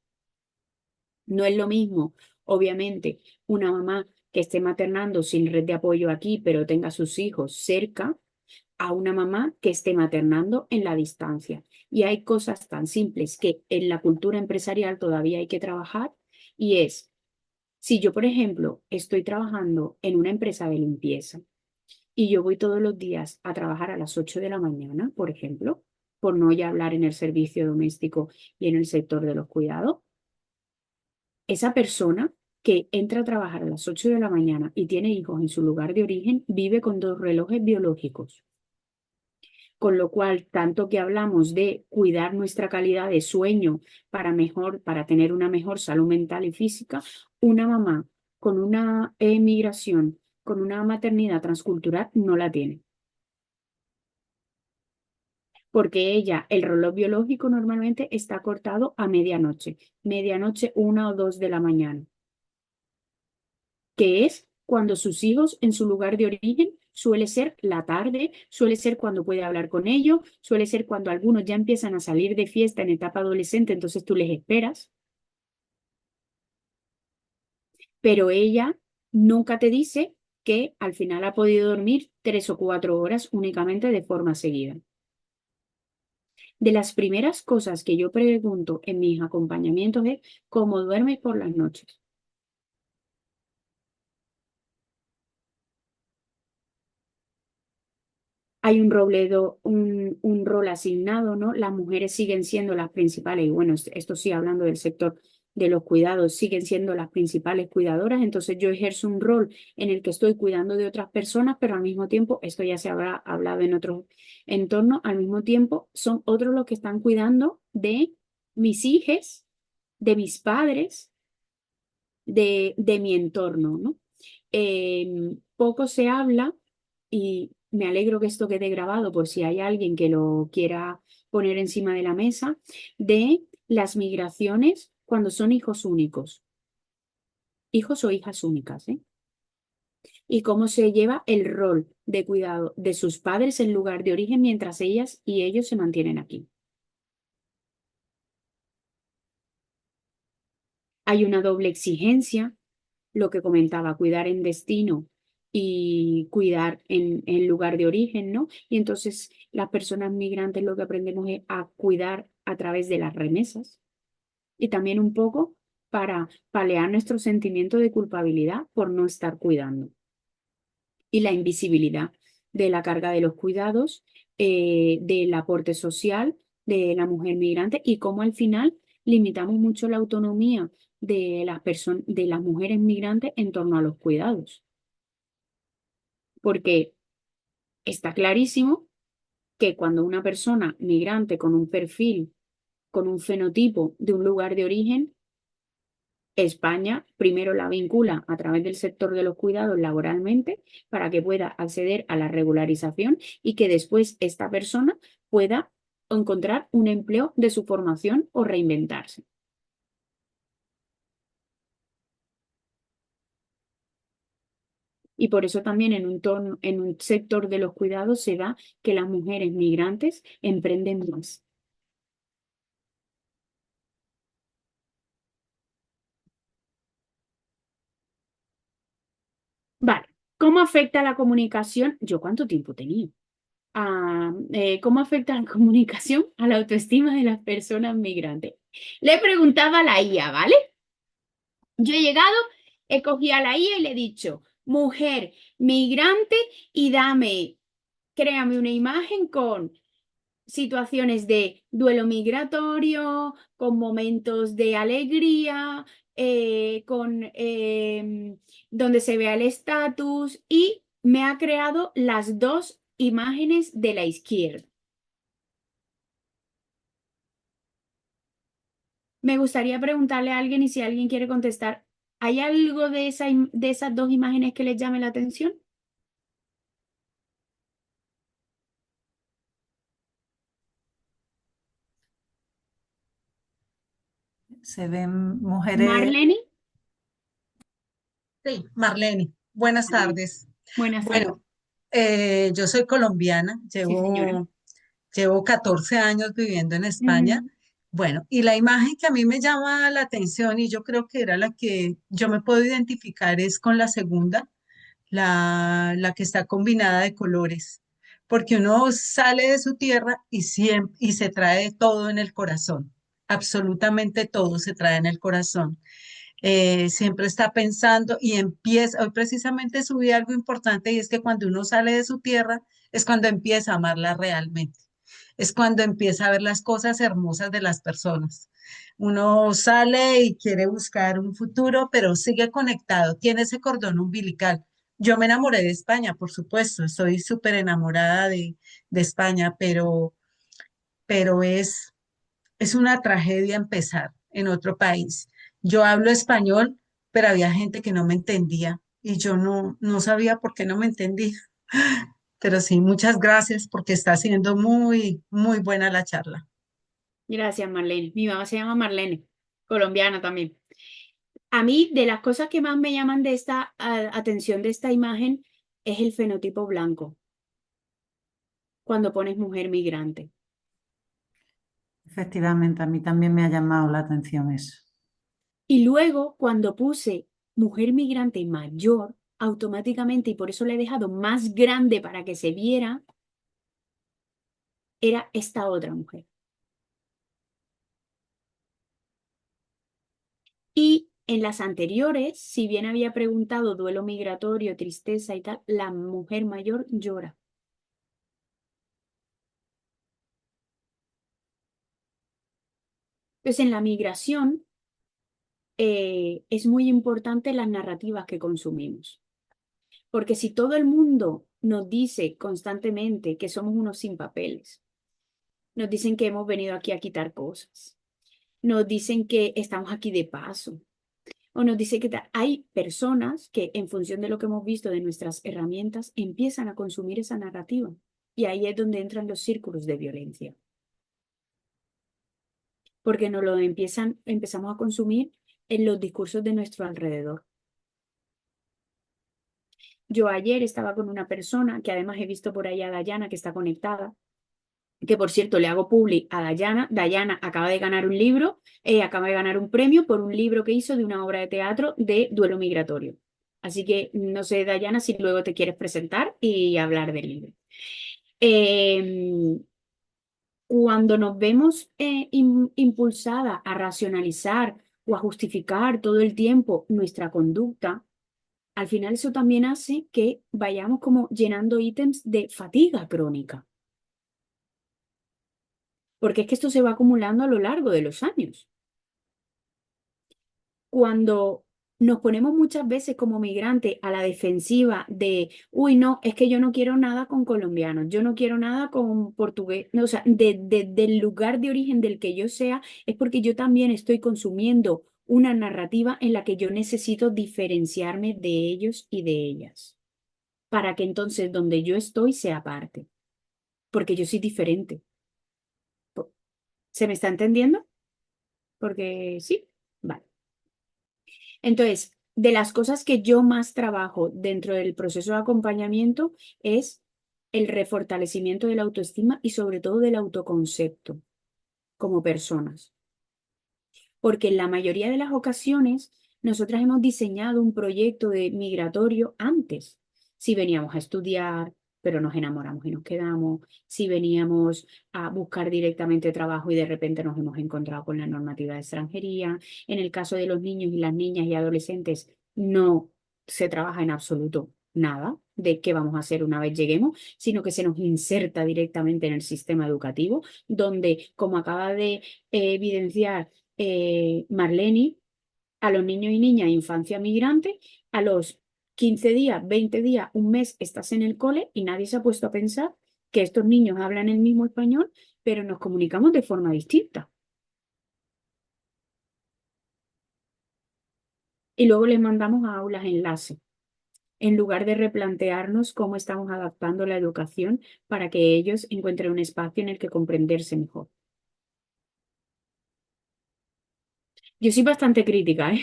No es lo mismo, obviamente, una mamá que esté maternando sin red de apoyo aquí, pero tenga sus hijos cerca, a una mamá que esté maternando en la distancia. Y hay cosas tan simples que en la cultura empresarial todavía hay que trabajar y es, si yo, por ejemplo, estoy trabajando en una empresa de limpieza y yo voy todos los días a trabajar a las 8 de la mañana, por ejemplo, por no ya hablar en el servicio doméstico y en el sector de los cuidados, esa persona que entra a trabajar a las 8 de la mañana y tiene hijos en su lugar de origen vive con dos relojes biológicos. Con lo cual, tanto que hablamos de cuidar nuestra calidad de sueño para tener una mejor salud mental y física, una mamá con una migración, con una maternidad transcultural, no la tiene. Porque ella, el reloj biológico normalmente está cortado a medianoche 1 o 2 de la mañana, que es cuando sus hijos en su lugar de origen suele ser la tarde, suele ser cuando puede hablar con ellos, suele ser cuando algunos ya empiezan a salir de fiesta en etapa adolescente, entonces tú les esperas, pero ella nunca te dice que al final ha podido dormir 3 o 4 horas únicamente de forma seguida. De las primeras cosas que yo pregunto en mis acompañamientos es cómo duermes por las noches. Hay un rol asignado, ¿no? Las mujeres siguen siendo las principales, y bueno, esto sí hablando del sector de los cuidados, siguen siendo las principales cuidadoras, entonces yo ejerzo un rol en el que estoy cuidando de otras personas, pero al mismo tiempo, esto ya se habrá hablado en otros entornos, al mismo tiempo son otros los que están cuidando de mis hijos, de mis padres, de mi entorno, ¿no? Poco se habla y me alegro que esto quede grabado por si hay alguien que lo quiera poner encima de la mesa, de las migraciones cuando son hijos únicos, hijos o hijas únicas, ¿eh? Y cómo se lleva el rol de cuidado de sus padres en lugar de origen mientras ellas y ellos se mantienen aquí. Hay una doble exigencia, lo que comentaba, cuidar en destino y cuidar en lugar de origen, ¿no? Y entonces las personas migrantes lo que aprendemos es a cuidar a través de las remesas y también un poco para paliar nuestro sentimiento de culpabilidad por no estar cuidando y la invisibilidad de la carga de los cuidados, del aporte social de la mujer migrante y cómo al final limitamos mucho la autonomía de las personas, de las mujeres migrantes en torno a los cuidados. Porque está clarísimo que cuando una persona migrante con un perfil, con un fenotipo de un lugar de origen, España primero la vincula a través del sector de los cuidados laboralmente para que pueda acceder a la regularización y que después esta persona pueda encontrar un empleo de su formación o reinventarse. Y por eso también en un sector de los cuidados se da que las mujeres migrantes emprenden más. Vale. ¿Cómo afecta la comunicación? ¿Yo cuánto tiempo tenía? ¿Cómo afecta la comunicación a la autoestima de las personas migrantes? Le preguntaba a la IA, ¿vale? Yo he llegado, he cogido a la IA y le he dicho, mujer migrante y créame una imagen con situaciones de duelo migratorio, con momentos de alegría, donde se vea el estatus y me ha creado las dos imágenes de la izquierda. Me gustaría preguntarle a alguien y si alguien quiere contestar, ¿hay algo de de esas dos imágenes que les llame la atención? Se ven mujeres. Marlene, Sí, Marlene, buenas tardes. buenas tardes. Bueno, yo soy colombiana, Sí, señora. llevo 14 años viviendo en España. Ujú. Bueno, y la imagen que a mí me llama la atención y yo creo que era la que yo me puedo identificar es con la segunda, la que está combinada de colores, porque uno sale de su tierra y se trae todo en el corazón, absolutamente todo se trae en el corazón. Siempre está pensando y empieza, hoy precisamente subí algo importante y es que cuando uno sale de su tierra es cuando empieza a amarla realmente, es cuando empieza a ver las cosas hermosas de las personas. Uno sale y quiere buscar un futuro, pero sigue conectado, tiene ese cordón umbilical. Yo me enamoré de España, por supuesto, estoy súper enamorada de España, pero es una tragedia empezar en otro país. Yo hablo español, pero había gente que no me entendía y yo no sabía por qué no me entendía. Pero sí, muchas gracias porque está siendo muy, muy buena la charla. Gracias, Marlene. Mi mamá se llama Marlene, colombiana también. A mí, de las cosas que más me llaman de esta atención de esta imagen, es el fenotipo blanco, cuando pones mujer migrante. Efectivamente, a mí también me ha llamado la atención eso. Y luego, cuando puse mujer migrante mayor, automáticamente, y por eso la he dejado más grande para que se viera, era esta otra mujer. Y en las anteriores, si bien había preguntado duelo migratorio, tristeza y tal, la mujer mayor llora. Entonces, en la migración es muy importante las narrativas que consumimos. Porque si todo el mundo nos dice constantemente que somos unos sin papeles, nos dicen que hemos venido aquí a quitar cosas, nos dicen que estamos aquí de paso, o nos dicen que hay personas que en función de lo que hemos visto de nuestras herramientas empiezan a consumir esa narrativa. Y ahí es donde entran los círculos de violencia. Porque nos lo empezamos a consumir en los discursos de nuestro alrededor. Yo ayer estaba con una persona que además he visto por ahí a Dayana que está conectada, que por cierto le hago publi a Dayana. Dayana acaba de ganar un libro, acaba de ganar un premio por un libro que hizo de una obra de teatro de duelo migratorio. Así que no sé, Dayana, si luego te quieres presentar y hablar del libro. Cuando nos vemos impulsada a racionalizar o a justificar todo el tiempo nuestra conducta, al final eso también hace que vayamos como llenando ítems de fatiga crónica, porque es que esto se va acumulando a lo largo de los años. Cuando nos ponemos muchas veces como migrante a la defensiva de, uy, no, es que yo no quiero nada con colombianos, yo no quiero nada con portugués, no, o sea, del lugar de origen del que yo sea, es porque yo también estoy consumiendo una narrativa en la que yo necesito diferenciarme de ellos y de ellas, para que entonces donde yo estoy sea parte, porque yo soy diferente. ¿Se me está entendiendo? Porque sí, vale. Entonces, de las cosas que yo más trabajo dentro del proceso de acompañamiento es el refortalecimiento de la autoestima y sobre todo del autoconcepto como personas. Porque en la mayoría de las ocasiones nosotras hemos diseñado un proyecto de migratorio antes si veníamos a estudiar, pero nos enamoramos y nos quedamos, si veníamos a buscar directamente trabajo y de repente nos hemos encontrado con la normativa de extranjería. En el caso de los niños y las niñas y adolescentes, no se trabaja en absoluto nada de qué vamos a hacer una vez lleguemos, sino que se nos inserta directamente en el sistema educativo, donde, como acaba de evidenciar Marlene, a los niños y niñas de infancia migrante, a los 15 días, 20 días, un mes estás en el cole y nadie se ha puesto a pensar que estos niños hablan el mismo español, pero nos comunicamos de forma distinta. Y luego les mandamos a aulas enlace, en lugar de replantearnos cómo estamos adaptando la educación para que ellos encuentren un espacio en el que comprenderse mejor. Yo soy bastante crítica, ¿eh?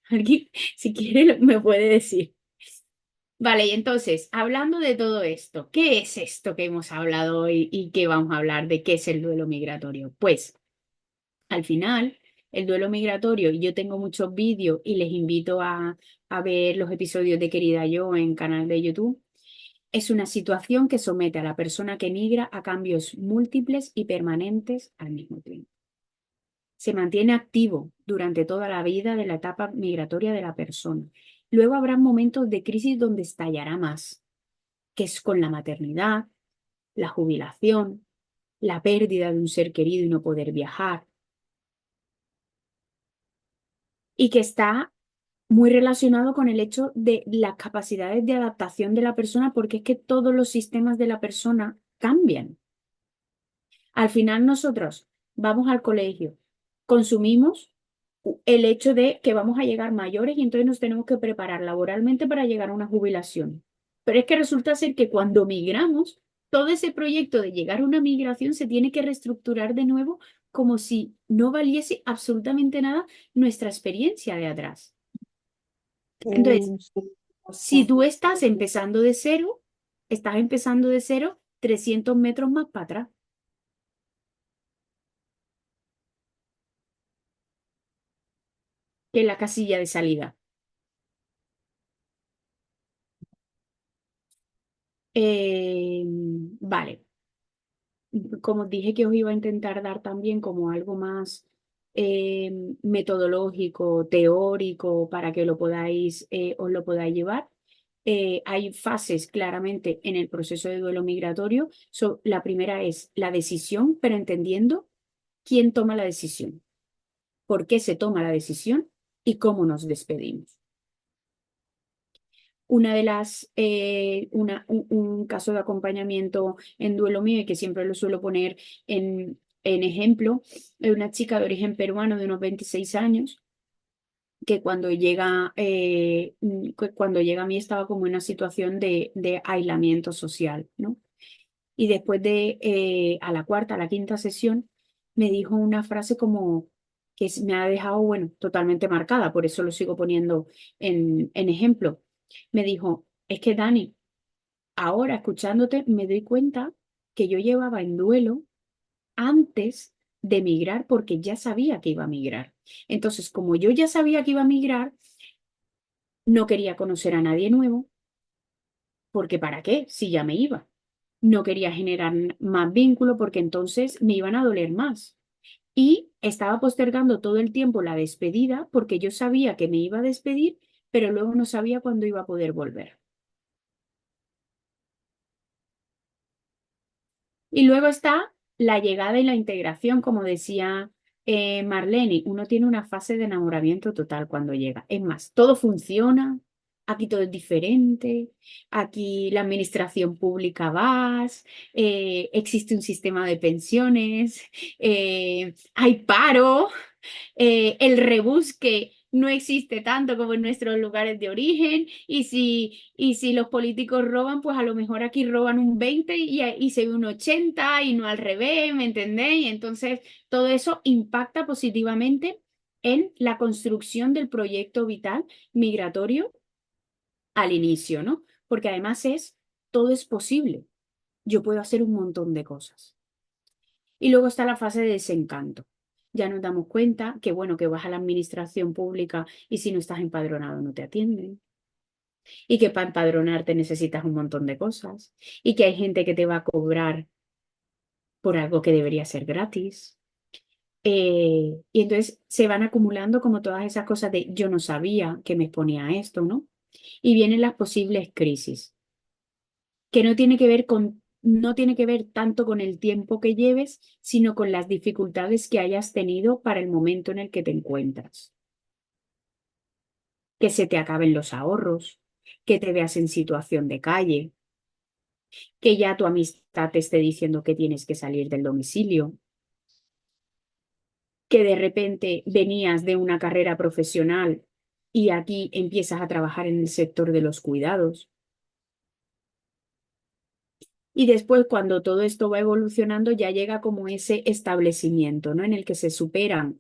Alguien, si quiere, me puede decir. Vale, y entonces, hablando de todo esto, ¿qué es esto que hemos hablado hoy y qué vamos a hablar de qué es el duelo migratorio? Pues, al final, el duelo migratorio, y yo tengo muchos vídeos y les invito a ver los episodios de Querida Yo en canal de YouTube, es una situación que somete a la persona que migra a cambios múltiples y permanentes al mismo tiempo. Se mantiene activo durante toda la vida de la etapa migratoria de la persona. Luego habrá momentos de crisis donde estallará más, que es con la maternidad, la jubilación, la pérdida de un ser querido y no poder viajar, y que está muy relacionado con el hecho de las capacidades de adaptación de la persona, porque es que todos los sistemas de la persona cambian. Al final nosotros vamos al colegio, consumimos el hecho de que vamos a llegar mayores y entonces nos tenemos que preparar laboralmente para llegar a una jubilación. Pero es que resulta ser que cuando migramos, todo ese proyecto de llegar a una migración se tiene que reestructurar de nuevo como si no valiese absolutamente nada nuestra experiencia de atrás. Entonces, si tú estás empezando de cero 300 metros más para atrás. Que la casilla de salida. Vale, como dije que os iba a intentar dar también como algo más eh, metodológico, teórico, para que lo podáis, os lo podáis llevar. Hay fases claramente en el proceso de duelo migratorio. La primera es la decisión, pero entendiendo quién toma la decisión, por qué se toma la decisión y cómo nos despedimos. Una de las, un caso de acompañamiento en duelo mío y que siempre lo suelo poner en ejemplo, es una chica de origen peruano de unos 26 años que cuando llega a mí estaba como en una situación de aislamiento social, ¿no? Y después a la cuarta, a la quinta sesión, me dijo una frase como que me ha dejado, bueno, totalmente marcada, por eso lo sigo poniendo en ejemplo. Me dijo, es que Dani, ahora escuchándote me doy cuenta que yo llevaba en duelo antes de migrar porque ya sabía que iba a migrar. Entonces, como yo ya sabía que iba a migrar, no quería conocer a nadie nuevo, porque ¿para qué? Si ya me iba. No quería generar más vínculo porque entonces me iban a doler más. Y estaba postergando todo el tiempo la despedida porque yo sabía que me iba a despedir, pero luego no sabía cuándo iba a poder volver. Y luego está la llegada y la integración, como decía Marlene. Uno tiene una fase de enamoramiento total cuando llega. Es más, todo funciona, aquí todo es diferente, aquí la administración pública vas, existe un sistema de pensiones, hay paro, el rebusque no existe tanto como en nuestros lugares de origen y si los políticos roban, pues a lo mejor aquí roban un 20 y se ve un 80 y no al revés, ¿me entendéis? Entonces, todo eso impacta positivamente en la construcción del proyecto vital migratorio al inicio, ¿no? Porque además todo es posible. Yo puedo hacer un montón de cosas. Y luego está la fase de desencanto. Ya nos damos cuenta que, bueno, que vas a la administración pública y si no estás empadronado no te atienden. y que para empadronarte necesitas un montón de cosas y que hay gente que te va a cobrar por algo que debería ser gratis. Y entonces se van acumulando como todas esas cosas de yo no sabía que me exponía a esto, ¿no? Y vienen las posibles crisis, que no tiene que ver con, no tiene que ver tanto con el tiempo que lleves, sino con las dificultades que hayas tenido para el momento en el que te encuentras. Que se te acaben los ahorros, que te veas en situación de calle, que ya tu amistad te esté diciendo que tienes que salir del domicilio, que de repente venías de una carrera profesional y aquí empiezas a trabajar en el sector de los cuidados. Y después, cuando todo esto va evolucionando, ya llega como ese establecimiento, ¿no? En el que se superan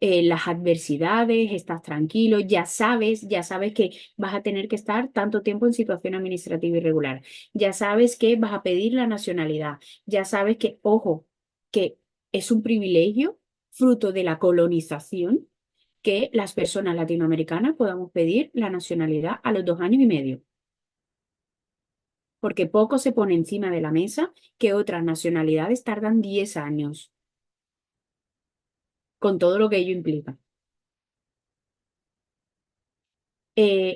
las adversidades, estás tranquilo, ya sabes que vas a tener que estar tanto tiempo en situación administrativa irregular, ya sabes que vas a pedir la nacionalidad, ya sabes que, ojo, que es un privilegio fruto de la colonización que las personas latinoamericanas podamos pedir la nacionalidad a los 2 años y medio, porque poco se pone encima de la mesa que otras nacionalidades tardan 10 años, con todo lo que ello implica.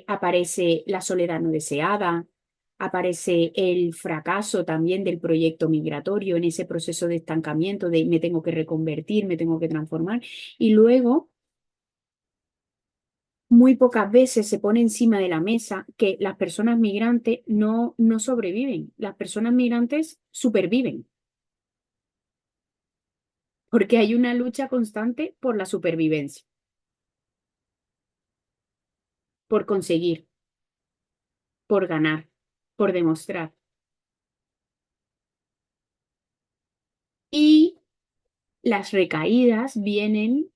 Aparece la soledad no deseada, aparece el fracaso también del proyecto migratorio en ese proceso de estancamiento de me tengo que reconvertir, me tengo que transformar, y luego muy pocas veces se pone encima de la mesa que las personas migrantes no sobreviven, las personas migrantes superviven, porque hay una lucha constante por la supervivencia, por conseguir, por ganar, por demostrar. Y las recaídas vienen,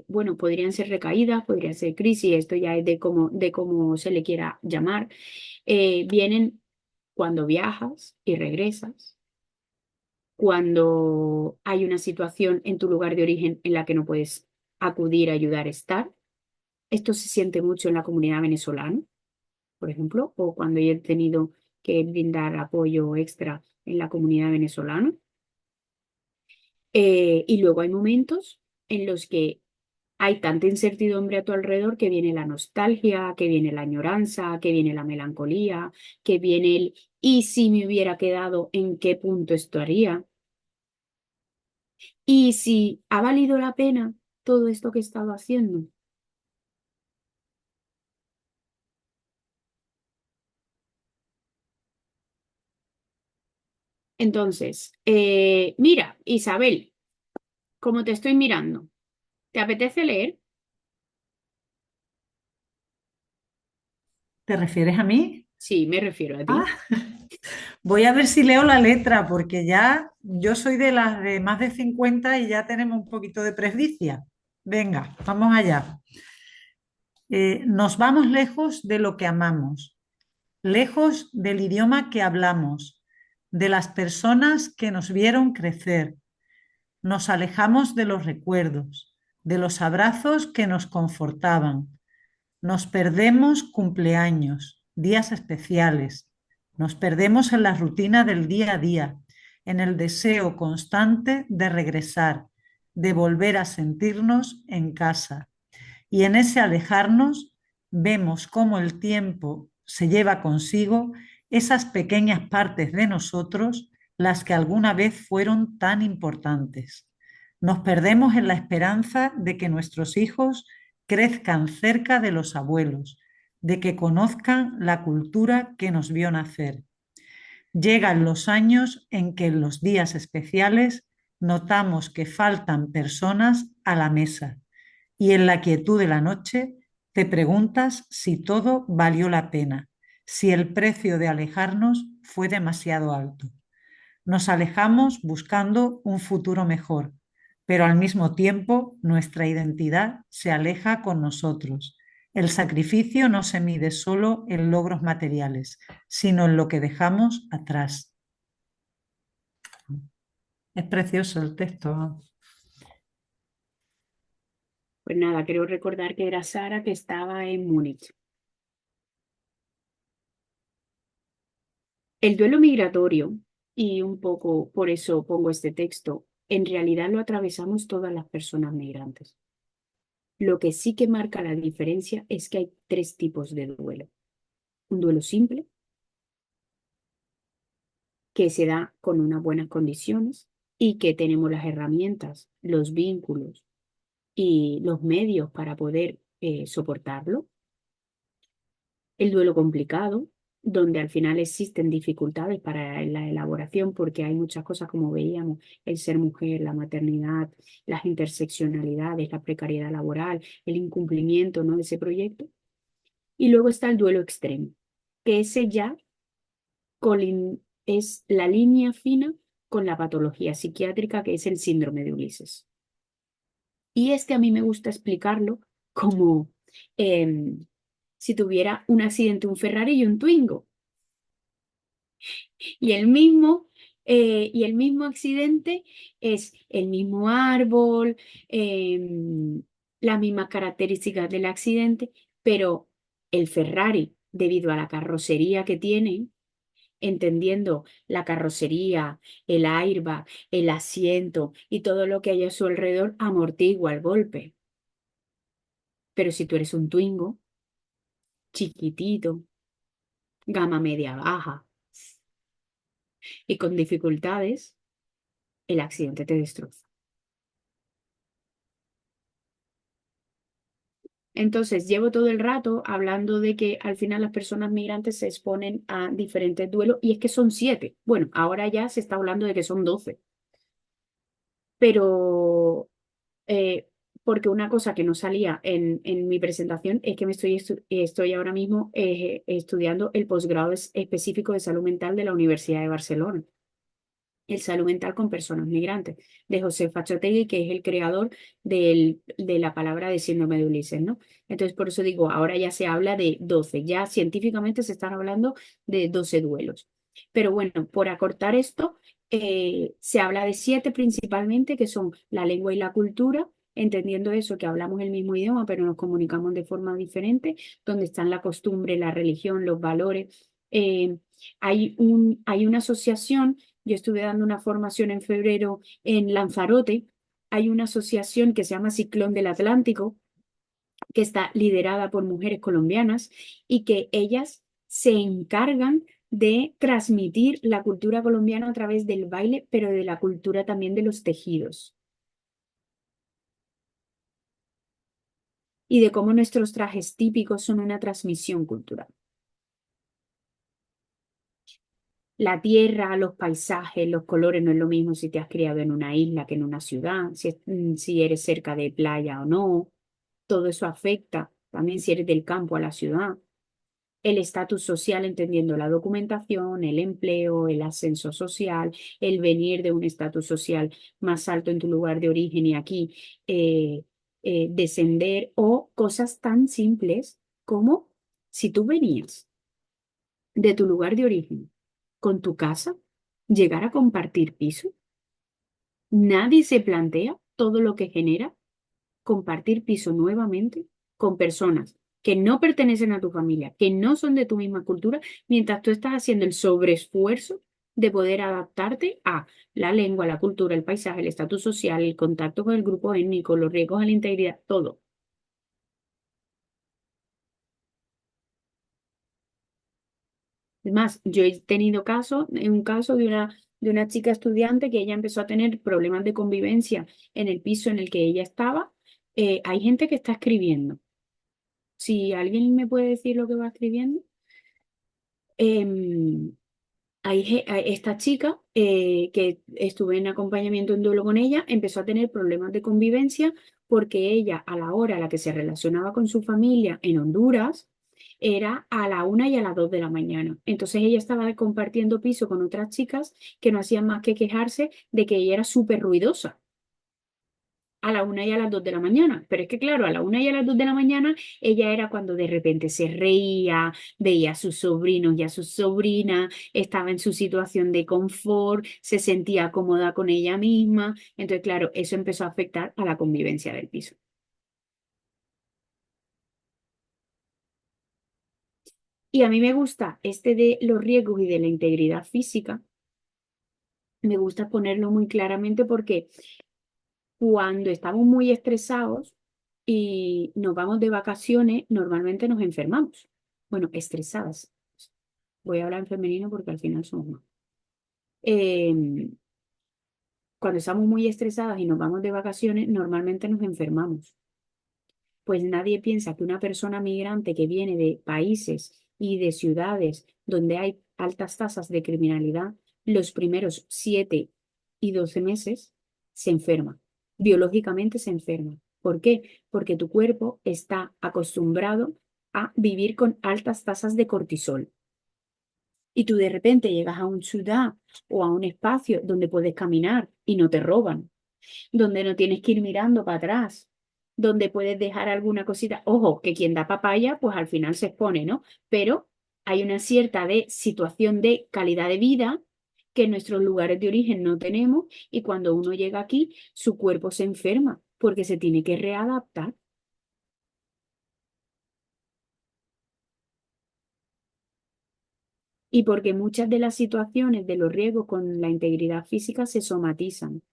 bueno, podrían ser recaídas, podrían ser crisis, esto ya es de cómo se le quiera llamar, vienen cuando viajas y regresas, cuando hay una situación en tu lugar de origen en la que no puedes acudir a ayudar a estar. Esto se siente mucho en la comunidad venezolana, por ejemplo, o cuando yo he tenido que brindar apoyo extra en la comunidad venezolana. Y luego hay momentos en los que hay tanta incertidumbre a tu alrededor que viene la nostalgia, que viene la añoranza, que viene la melancolía, que viene el ¿y si me hubiera quedado en qué punto estaría? ¿Y si ha valido la pena todo esto que he estado haciendo? Entonces, mira, Isabel, como te estoy mirando, ¿te apetece leer? ¿Te refieres a mí? Sí, me refiero a Ah, ti. voy a ver si leo la letra, porque ya yo soy de las de más de 50 y ya tenemos un poquito de presbicia. Venga, vamos allá. Nos vamos lejos de lo que amamos, lejos del idioma que hablamos, de las personas que nos vieron crecer. Nos alejamos de los recuerdos, de los abrazos que nos confortaban. Nos perdemos cumpleaños, días especiales. Nos perdemos en la rutina del día a día, en el deseo constante de regresar, de volver a sentirnos en casa. Y en ese alejarnos vemos cómo el tiempo se lleva consigo esas pequeñas partes de nosotros, las que alguna vez fueron tan importantes. Nos perdemos en la esperanza de que nuestros hijos crezcan cerca de los abuelos, de que conozcan la cultura que nos vio nacer. Llegan los años en que en los días especiales notamos que faltan personas a la mesa y en la quietud de la noche te preguntas si todo valió la pena, si el precio de alejarnos fue demasiado alto. Nos alejamos buscando un futuro mejor, pero al mismo tiempo nuestra identidad se aleja con nosotros. El sacrificio no se mide solo en logros materiales, sino en lo que dejamos atrás. Es precioso el texto. Pues nada, creo recordar que era Sara que estaba en Múnich. El duelo migratorio, y un poco por eso pongo este texto, en realidad lo atravesamos todas las personas migrantes. Lo que sí que marca la diferencia es que hay tres tipos de duelo. Un duelo simple, que se da con unas buenas condiciones y que tenemos las herramientas, los vínculos y los medios para poder soportarlo. El duelo complicado, donde al final existen dificultades para la elaboración porque hay muchas cosas, como veíamos, el ser mujer, la maternidad, las interseccionalidades, la precariedad laboral, el incumplimiento, ¿no?, de ese proyecto. Y luego está el duelo extremo, que ese ya es la línea fina con la patología psiquiátrica, que es el síndrome de Ulises. Y a mí me gusta explicarlo como si tuviera un accidente un Ferrari y un Twingo. Y el mismo accidente es el mismo árbol, las mismas características del accidente, pero el Ferrari, debido a la carrocería que tiene, entendiendo la carrocería, el airbag, el asiento y todo lo que hay a su alrededor, amortigua el golpe. Pero si tú eres un Twingo, chiquitito, gama media baja y con dificultades, el accidente te destroza. Entonces, llevo todo el rato hablando de que al final las personas migrantes se exponen a diferentes duelos y es que son 7. Bueno, ahora ya se está hablando de que son 12. Pero eh, porque una cosa que no salía en mi presentación es que estoy ahora mismo estudiando el posgrado específico de salud mental de la Universidad de Barcelona, el salud mental con personas migrantes, de José Fachotegui, que es el creador de la palabra de síndrome de Ulises, ¿no? Entonces, por eso digo, ahora ya se habla de 12, ya científicamente se están hablando de 12 duelos. Pero bueno, por acortar esto, se habla de 7 principalmente, que son la lengua y la cultura, entendiendo eso, que hablamos el mismo idioma, pero nos comunicamos de forma diferente, donde están la costumbre, la religión, los valores. Hay una asociación. Yo estuve dando una formación en febrero en Lanzarote. Hay una asociación que se llama Ciclón del Atlántico, que está liderada por mujeres colombianas y que ellas se encargan de transmitir la cultura colombiana a través del baile, pero de la cultura también de los tejidos y de cómo nuestros trajes típicos son una transmisión cultural. La tierra, los paisajes, los colores, no es lo mismo si te has criado en una isla que en una ciudad, si eres cerca de playa o no. Todo eso afecta también si eres del campo a la ciudad. El estatus social, entendiendo la documentación, el empleo, el ascenso social, el venir de un estatus social más alto en tu lugar de origen y aquí descender, o cosas tan simples como si tú venías de tu lugar de origen con tu casa, llegar a compartir piso. Nadie se plantea todo lo que genera compartir piso nuevamente con personas que no pertenecen a tu familia, que no son de tu misma cultura, mientras tú estás haciendo el sobreesfuerzo de poder adaptarte a la lengua, la cultura, el paisaje, el estatus social, el contacto con el grupo étnico, los riesgos a la integridad, todo. Es más, yo he tenido un caso de una chica estudiante que ella empezó a tener problemas de convivencia en el piso en el que ella estaba. Hay gente que está escribiendo. Si alguien me puede decir lo que va escribiendo. Em, Esta chica que estuve en acompañamiento en duelo con ella, empezó a tener problemas de convivencia porque ella, a la hora a la que se relacionaba con su familia en Honduras, era a la 1 y a las 2 de la mañana. Entonces ella estaba compartiendo piso con otras chicas que no hacían más que quejarse de que ella era súper ruidosa a la 1 y a las 2 de la mañana. Pero es que, claro, a la 1 y a las 2 de la mañana, ella era cuando de repente se reía, veía a sus sobrinos y a sus sobrinas, estaba en su situación de confort, se sentía cómoda con ella misma. Entonces, claro, eso empezó a afectar a la convivencia del piso. Y a mí me gusta este de los riesgos y de la integridad física, me gusta ponerlo muy claramente porque cuando estamos muy estresados y nos vamos de vacaciones, normalmente nos enfermamos. Bueno, estresadas. Voy a hablar en femenino porque al final somos más. Em, Cuando estamos muy estresadas y nos vamos de vacaciones, normalmente nos enfermamos. Pues nadie piensa que una persona migrante que viene de países y de ciudades donde hay altas tasas de criminalidad, los primeros 7 y 12 meses se enferma, biológicamente se enferma. ¿Por qué? Porque tu cuerpo está acostumbrado a vivir con altas tasas de cortisol. Y tú de repente llegas a una ciudad o a un espacio donde puedes caminar y no te roban, donde no tienes que ir mirando para atrás, donde puedes dejar alguna cosita. Ojo, que quien da papaya, pues al final se expone, ¿no? Pero hay una cierta situación de calidad de vida que en nuestros lugares de origen no tenemos y cuando uno llega aquí, su cuerpo se enferma porque se tiene que readaptar. Y porque muchas de las situaciones de los riesgos con la integridad física se somatizan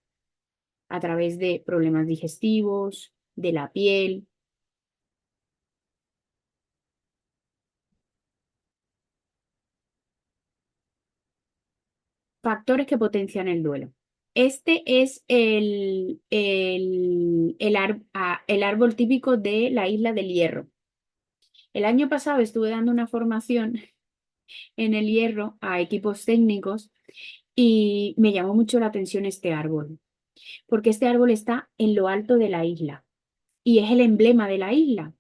a través de problemas digestivos, de la piel. Factores que potencian el duelo. Este es el árbol típico de la isla del Hierro. El año pasado estuve dando una formación en el Hierro a equipos técnicos y me llamó mucho la atención este árbol, porque este árbol está en lo alto de la isla y es el emblema de la isla.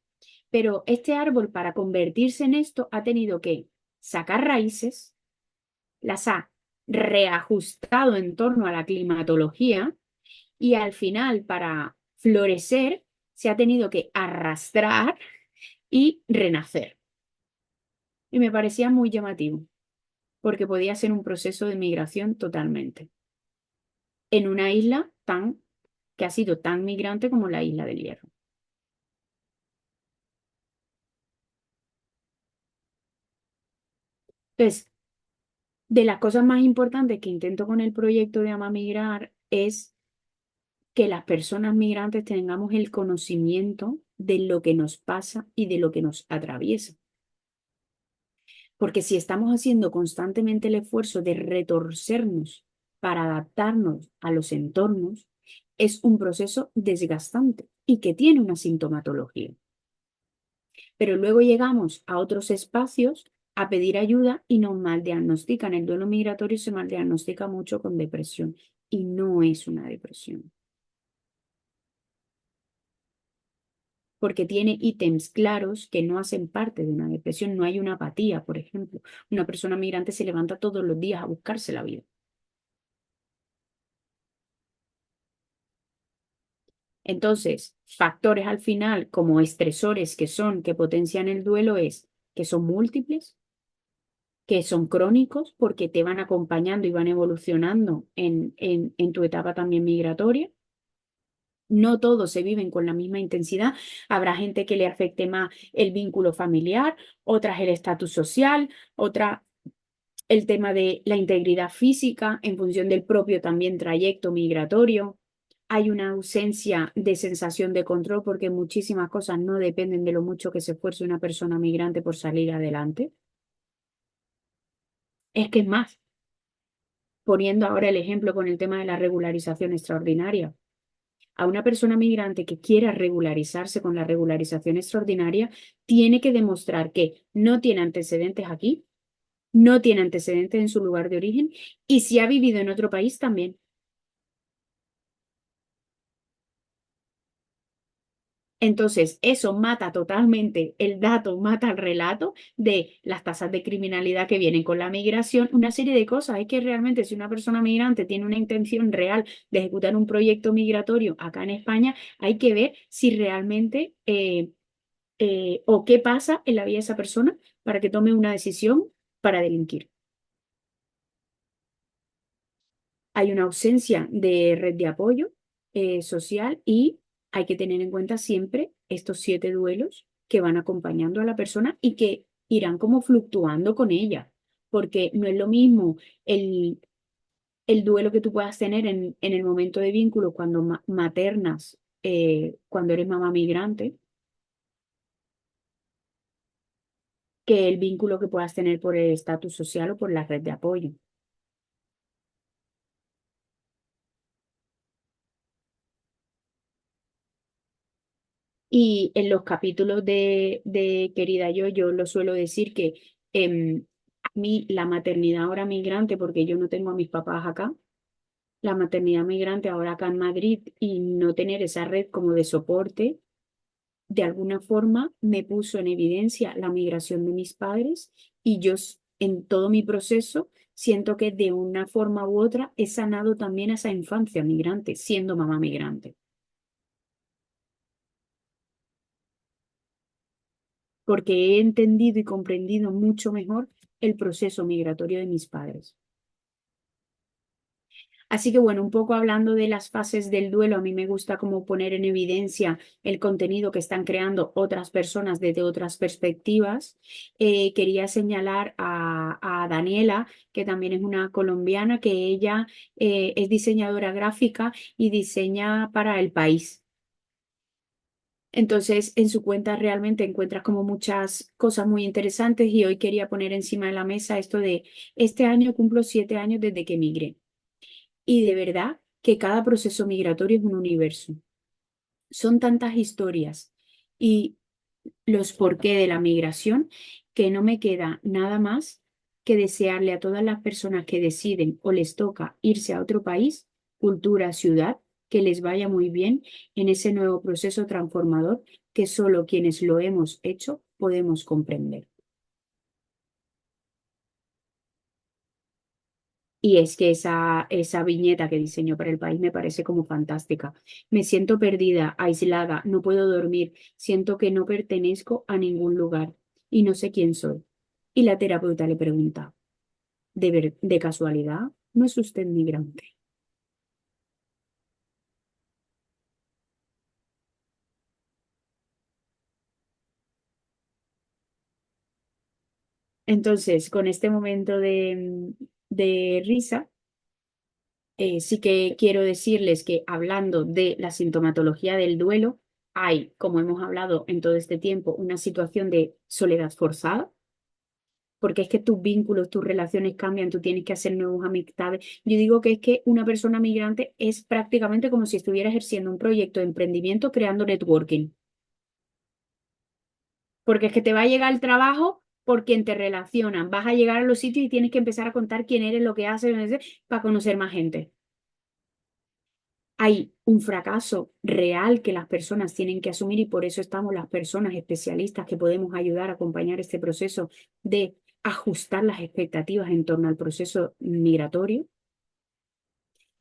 Pero este árbol, para convertirse en esto, ha tenido que sacar raíces, las ha reajustado en torno a la climatología y al final, para florecer, se ha tenido que arrastrar y renacer. Y me parecía muy llamativo, porque podía ser un proceso de migración totalmente, en una isla que ha sido tan migrante como la isla del Hierro. Entonces, de las cosas más importantes que intento con el proyecto de Ama Migrar es que las personas migrantes tengamos el conocimiento de lo que nos pasa y de lo que nos atraviesa. Porque si estamos haciendo constantemente el esfuerzo de retorcernos para adaptarnos a los entornos, es un proceso desgastante y que tiene una sintomatología. Pero luego llegamos a otros espacios a pedir ayuda y nos maldiagnostican. El duelo migratorio se maldiagnostica mucho con depresión y no es una depresión. Porque tiene ítems claros que no hacen parte de una depresión. No hay una apatía, por ejemplo. Una persona migrante se levanta todos los días a buscarse la vida. Entonces, factores al final como estresores que potencian el duelo es que son múltiples, que son crónicos porque te van acompañando y van evolucionando en tu etapa también migratoria. No todos se viven con la misma intensidad. Habrá gente que le afecte más el vínculo familiar, otras el estatus social, otra el tema de la integridad física en función del propio también trayecto migratorio. Hay una ausencia de sensación de control porque muchísimas cosas no dependen de lo mucho que se esfuerce una persona migrante por salir adelante. Es que es más, poniendo ahora el ejemplo con el tema de la regularización extraordinaria. A una persona migrante que quiera regularizarse con la regularización extraordinaria, tiene que demostrar que no tiene antecedentes aquí, no tiene antecedentes en su lugar de origen y si ha vivido en otro país también. Entonces, eso mata totalmente el dato, mata el relato de las tasas de criminalidad que vienen con la migración, una serie de cosas. Es que realmente si una persona migrante tiene una intención real de ejecutar un proyecto migratorio acá en España, hay que ver si realmente o qué pasa en la vida de esa persona para que tome una decisión para delinquir. Hay una ausencia de red de apoyo social y hay que tener en cuenta siempre estos 7 duelos que van acompañando a la persona y que irán como fluctuando con ella, porque no es lo mismo el duelo que tú puedas tener en el momento de vínculo cuando maternas, cuando eres mamá migrante, que el vínculo que puedas tener por el estatus social o por la red de apoyo. Y en los capítulos de Querida yo lo suelo decir que a mí la maternidad ahora migrante, porque yo no tengo a mis papás acá, la maternidad migrante ahora acá en Madrid y no tener esa red como de soporte, de alguna forma me puso en evidencia la migración de mis padres y yo en todo mi proceso siento que de una forma u otra he sanado también a esa infancia migrante, siendo mamá migrante, porque he entendido y comprendido mucho mejor el proceso migratorio de mis padres. Así que bueno, un poco hablando de las fases del duelo, a mí me gusta como poner en evidencia el contenido que están creando otras personas desde otras perspectivas. Quería señalar a Daniela, que también es una colombiana, que ella es diseñadora gráfica y diseña para El País. Entonces, en su cuenta realmente encuentras como muchas cosas muy interesantes y hoy quería poner encima de la mesa esto de, este año cumplo 7 años desde que emigré. Y de verdad que cada proceso migratorio es un universo. Son tantas historias y los porqué de la migración que no me queda nada más que desearle a todas las personas que deciden o les toca irse a otro país, cultura, ciudad, que les vaya muy bien en ese nuevo proceso transformador que solo quienes lo hemos hecho podemos comprender. Y es que esa viñeta que diseñó para El País me parece como fantástica. Me siento perdida, aislada, no puedo dormir, siento que no pertenezco a ningún lugar y no sé quién soy. Y la terapeuta le pregunta, ¿de casualidad no es usted migrante? Entonces, con este momento de risa, sí que quiero decirles que hablando de la sintomatología del duelo, hay, como hemos hablado en todo este tiempo, una situación de soledad forzada, porque es que tus vínculos, tus relaciones cambian, tú tienes que hacer nuevas amistades. Yo digo que es que una persona migrante es prácticamente como si estuviera ejerciendo un proyecto de emprendimiento creando networking, porque es que te va a llegar el trabajo por quien te relacionan, vas a llegar a los sitios y tienes que empezar a contar quién eres, lo que haces, para conocer más gente. Hay un fracaso real que las personas tienen que asumir y por eso estamos las personas especialistas que podemos ayudar a acompañar este proceso de ajustar las expectativas en torno al proceso migratorio.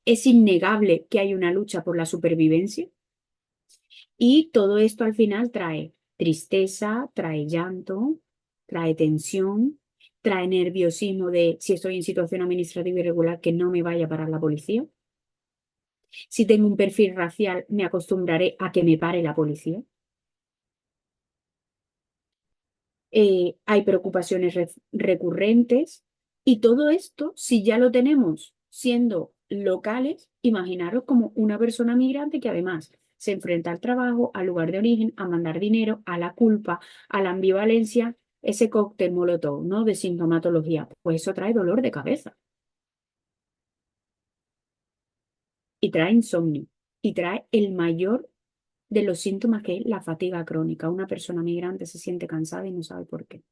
Es innegable que hay una lucha por la supervivencia y todo esto al final trae tristeza, trae llanto, trae tensión, trae nerviosismo de si estoy en situación administrativa irregular que no me vaya a parar la policía. Si tengo un perfil racial, me acostumbraré a que me pare la policía. Hay preocupaciones recurrentes y todo esto, si ya lo tenemos siendo locales, imaginaros como una persona migrante que además se enfrenta al trabajo, al lugar de origen, a mandar dinero, a la culpa, a la ambivalencia, ese cóctel molotov, ¿no? De sintomatología. Pues eso trae dolor de cabeza y trae insomnio y trae el mayor de los síntomas que es la fatiga crónica. Una persona migrante se siente cansada y no sabe por qué.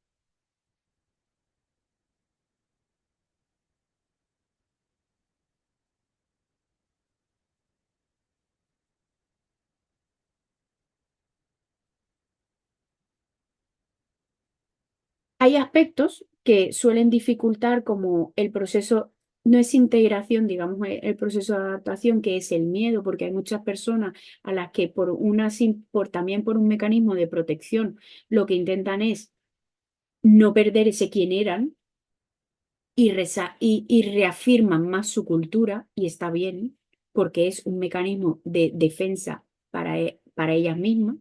Hay aspectos que suelen dificultar como el proceso, no es integración, digamos, el proceso de adaptación, que es el miedo, porque hay muchas personas a las que también por un mecanismo de protección, lo que intentan es no perder ese quién eran y reafirman más su cultura, y está bien, porque es un mecanismo de defensa para ellas mismas.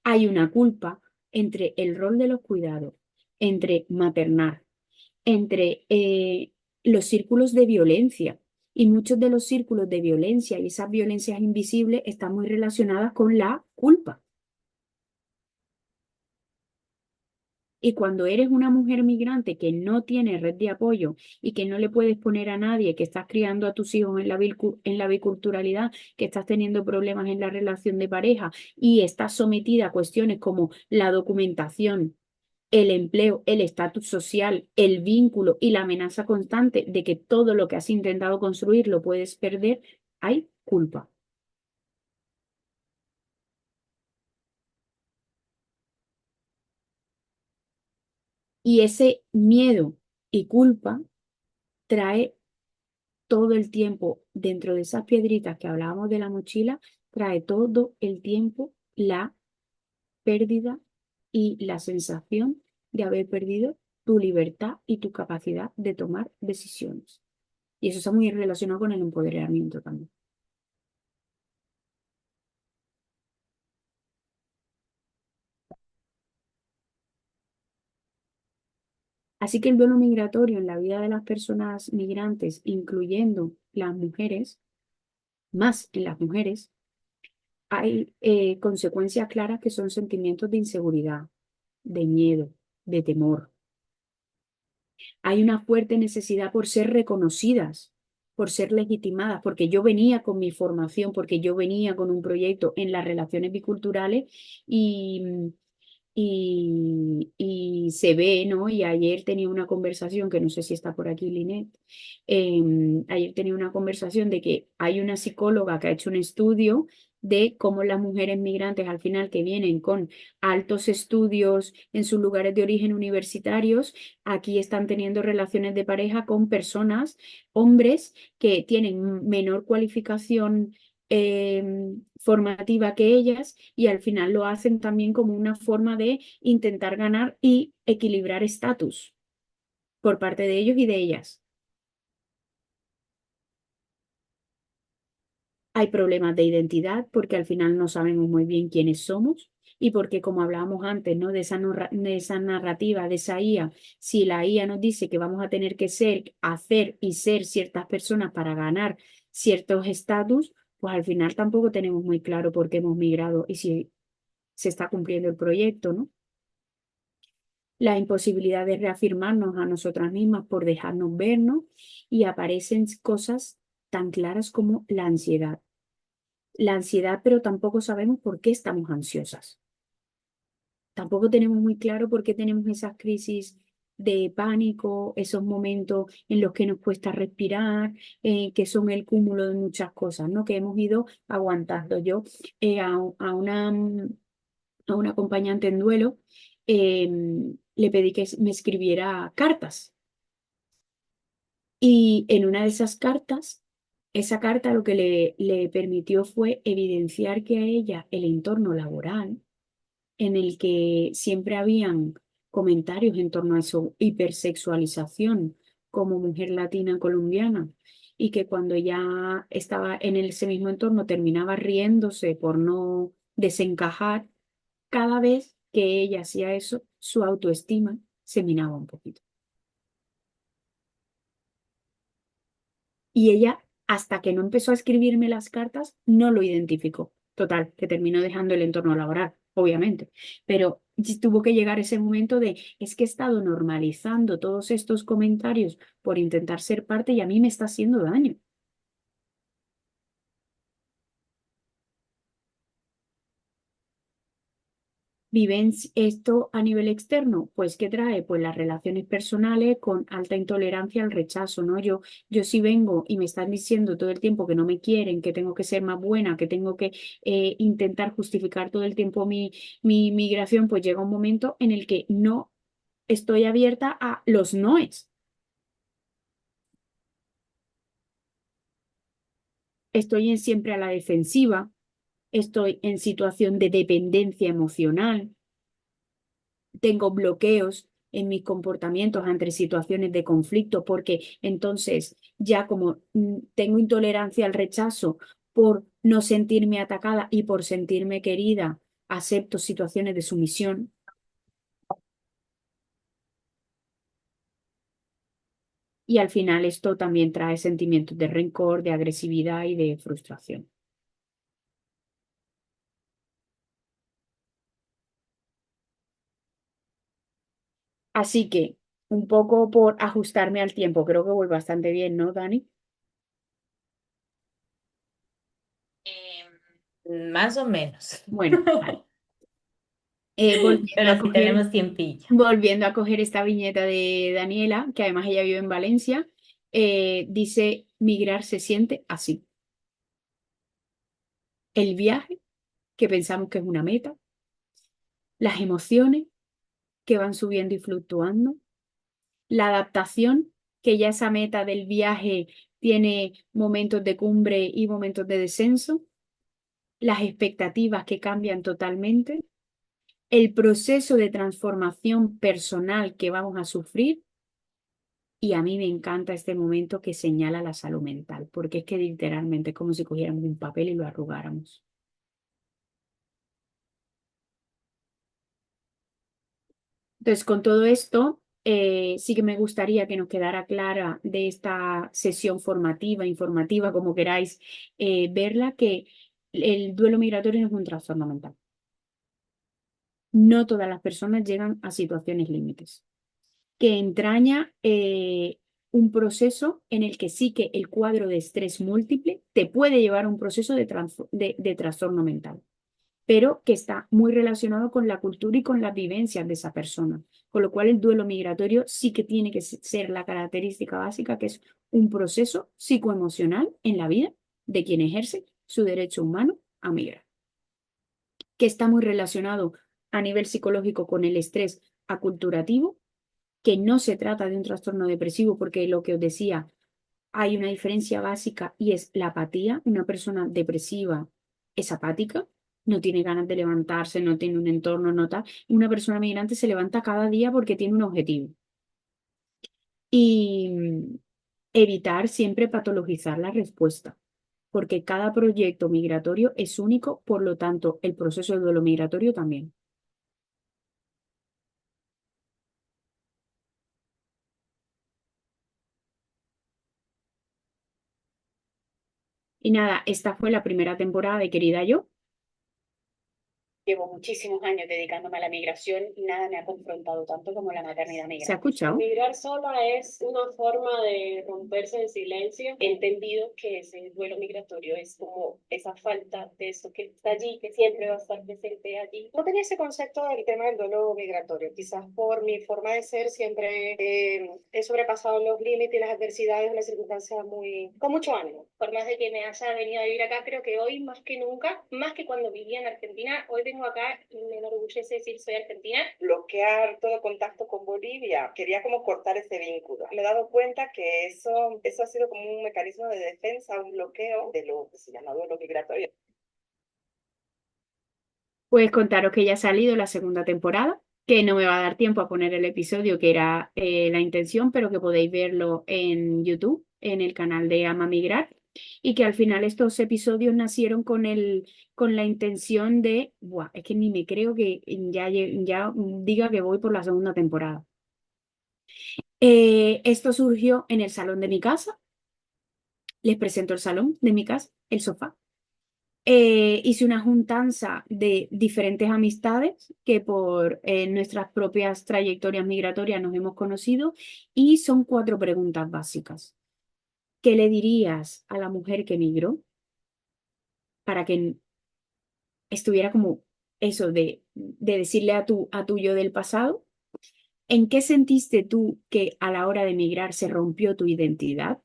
Hay una culpa entre el rol de los cuidados entre maternar, entre los círculos de violencia. Y muchos de los círculos de violencia y esas violencias invisibles están muy relacionadas con la culpa. Y cuando eres una mujer migrante que no tiene red de apoyo y que no le puedes poner a nadie, que estás criando a tus hijos en la biculturalidad, que estás teniendo problemas en la relación de pareja y estás sometida a cuestiones como la documentación, el empleo, el estatus social, el vínculo y la amenaza constante de que todo lo que has intentado construir lo puedes perder, hay culpa. Y ese miedo y culpa trae todo el tiempo, dentro de esas piedritas que hablábamos de la mochila, trae todo el tiempo la pérdida y la sensación de haber perdido tu libertad y tu capacidad de tomar decisiones. Y eso está muy relacionado con el empoderamiento también. Así que el duelo migratorio en la vida de las personas migrantes, incluyendo las mujeres, más en las mujeres, hay consecuencias claras que son sentimientos de inseguridad, de miedo, de temor. Hay una fuerte necesidad por ser reconocidas, por ser legitimadas, porque yo venía con mi formación, porque yo venía con un proyecto en las relaciones biculturales y, y se ve, ¿no? Y ayer tenía una conversación, que no sé si está por aquí, Linet, ayer tenía una conversación de que hay una psicóloga que ha hecho un estudio de cómo las mujeres migrantes al final que vienen con altos estudios en sus lugares de origen universitarios, aquí están teniendo relaciones de pareja con personas, hombres que tienen menor cualificación formativa que ellas y al final lo hacen también como una forma de intentar ganar y equilibrar estatus por parte de ellos y de ellas. Hay problemas de identidad porque al final no sabemos muy bien quiénes somos y porque, como hablábamos antes, ¿no? De esa narrativa, de esa IA, si la IA nos dice que vamos a tener que ser, hacer y ser ciertas personas para ganar ciertos estatus, pues al final tampoco tenemos muy claro por qué hemos migrado y si se está cumpliendo el proyecto, ¿no? La imposibilidad de reafirmarnos a nosotras mismas por dejarnos vernos y aparecen cosas tan claras como la ansiedad. La ansiedad, pero tampoco sabemos por qué estamos ansiosas. Tampoco tenemos muy claro por qué tenemos esas crisis de pánico, esos momentos en los que nos cuesta respirar, que son el cúmulo de muchas cosas, ¿no? Que hemos ido aguantando. Yo a una acompañante en duelo le pedí que me escribiera cartas. Y en una de esas cartas, esa carta lo que le permitió fue evidenciar que a ella el entorno laboral, en el que siempre habían comentarios en torno a su hipersexualización como mujer latina colombiana, y que cuando ya estaba en ese mismo entorno terminaba riéndose por no desencajar, cada vez que ella hacía eso, su autoestima se minaba un poquito. Y ella, hasta que no empezó a escribirme las cartas, no lo identificó. Total, que terminó dejando el entorno laboral, obviamente. Pero tuvo que llegar ese momento de, es que he estado normalizando todos estos comentarios por intentar ser parte y a mí me está haciendo daño. ¿Viven esto a nivel externo? Pues, ¿qué trae? Pues las relaciones personales con alta intolerancia al rechazo, ¿no? Yo sí vengo y me están diciendo todo el tiempo que no me quieren, que tengo que ser más buena, que tengo que intentar justificar todo el tiempo mi migración, pues llega un momento en el que no estoy abierta a los noes. Siempre a la defensiva, estoy en situación de dependencia emocional, tengo bloqueos en mis comportamientos ante situaciones de conflicto, porque entonces ya como tengo intolerancia al rechazo por no sentirme atacada y por sentirme querida, acepto situaciones de sumisión. y al final esto también trae sentimientos de rencor, de agresividad y de frustración. Así que, un poco por ajustarme al tiempo, creo que voy bastante bien, ¿no, Dani? Más o menos. Bueno, vale. Volviendo Pero a sí coger, tenemos tiempillo. volviendo a coger esta viñeta de Daniela, que además ella vive en Valencia, dice, migrar se siente así. El viaje, que pensamos que es una meta, las emociones que van subiendo y fluctuando, la adaptación, que ya esa meta del viaje tiene momentos de cumbre y momentos de descenso, las expectativas que cambian totalmente, el proceso de transformación personal que vamos a sufrir. Y a mí me encanta este momento que señala la salud mental, porque es que literalmente es como si cogiéramos un papel y lo arrugáramos. Entonces, con todo esto, sí que me gustaría que nos quedara clara de esta sesión formativa, informativa, como queráis verla, que el duelo migratorio no es un trastorno mental. No todas las personas llegan a situaciones límites, que entraña un proceso en el que sí que el cuadro de estrés múltiple te puede llevar a un proceso de trastorno mental, pero que está muy relacionado con la cultura y con las vivencias de esa persona. Con lo cual el duelo migratorio sí que tiene que ser la característica básica, que es un proceso psicoemocional en la vida de quien ejerce su derecho humano a migrar, que está muy relacionado a nivel psicológico con el estrés aculturativo, que no se trata de un trastorno depresivo, porque lo que os decía, hay una diferencia básica y es la apatía. Una persona depresiva es apática, no tiene ganas de levantarse, no tiene un entorno, no tal. Y una persona migrante se levanta cada día porque tiene un objetivo. Y evitar siempre patologizar la respuesta, porque cada proyecto migratorio es único, por lo tanto, el proceso de duelo migratorio también. Y nada, esta fue la primera temporada de Querida Yo. Llevo muchísimos años dedicándome a la migración y nada me ha confrontado tanto como la maternidad migrante. ¿Se ha escuchado? Migrar sola es una forma de romperse en silencio. He entendido que ese duelo migratorio es como esa falta de eso que está allí, que siempre va a estar presente allí. No tenía ese concepto del tema del duelo migratorio. Quizás por mi forma de ser siempre he sobrepasado los límites y las adversidades, las circunstancias con mucho ánimo. Por más de que me haya venido a vivir acá, creo que hoy más que nunca, más que cuando vivía en Argentina, hoy vengo acá y me enorgullece decir soy argentina. Bloquear todo contacto con Bolivia, quería como cortar ese vínculo. Me he dado cuenta que eso ha sido como un mecanismo de defensa, un bloqueo de lo que se llama duelo migratorio. Pues contaros que ya ha salido la segunda temporada, que no me va a dar tiempo a poner el episodio que era la intención, pero que podéis verlo en YouTube, en el canal de Ama Migrar, y que al final estos episodios nacieron con la intención de, buah, es que ni me creo que ya diga que voy por la segunda temporada. Esto surgió en el salón de mi casa. Les presento el salón de mi casa, el sofá. Hice una juntanza de diferentes amistades que por nuestras propias trayectorias migratorias nos hemos conocido y son 4 preguntas básicas. ¿Qué le dirías a la mujer que migró para que estuviera como eso de decirle a tu yo del pasado? ¿En qué sentiste tú que a la hora de migrar se rompió tu identidad?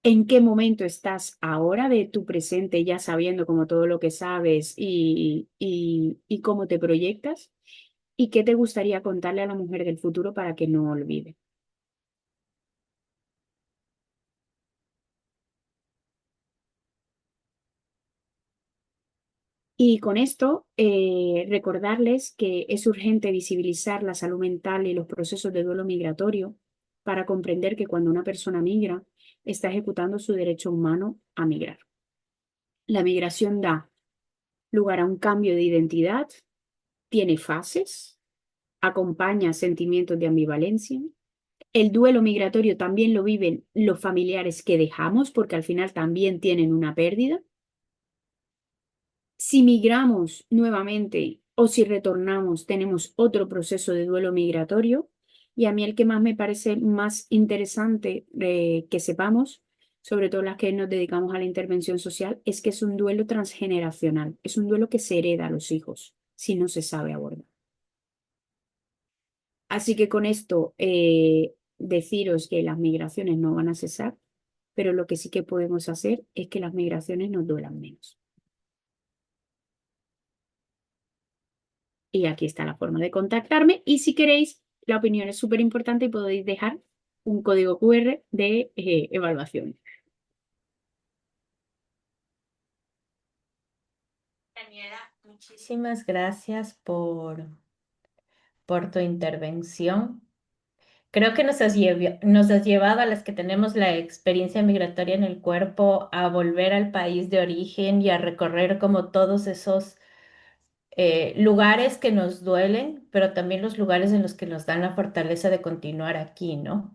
¿En qué momento estás ahora de tu presente, ya sabiendo como todo lo que sabes y cómo te proyectas? ¿Y qué te gustaría contarle a la mujer del futuro para que no olvide? Y con esto, recordarles que es urgente visibilizar la salud mental y los procesos de duelo migratorio para comprender que cuando una persona migra, está ejecutando su derecho humano a migrar. La migración da lugar a un cambio de identidad, tiene fases, acompaña sentimientos de ambivalencia, El duelo migratorio también lo viven los familiares que dejamos, porque al final también tienen una pérdida. Si migramos nuevamente o si retornamos, tenemos otro proceso de duelo migratorio. Y a mí el que más me parece más interesante que sepamos, sobre todo las que nos dedicamos a la intervención social, es que es un duelo transgeneracional. Es un duelo que se hereda a los hijos si no se sabe abordar. Así que con esto deciros que las migraciones no van a cesar, pero lo que sí que podemos hacer es que las migraciones nos duelan menos. Y aquí está la forma de contactarme. Y si queréis, la opinión es súper importante y podéis dejar un código QR de evaluación. Daniela, muchísimas gracias por tu intervención. Creo que nos has llevado a las que tenemos la experiencia migratoria en el cuerpo a volver al país de origen y a recorrer como todos esos lugares que nos duelen, pero también los lugares en los que nos dan la fortaleza de continuar aquí, ¿no?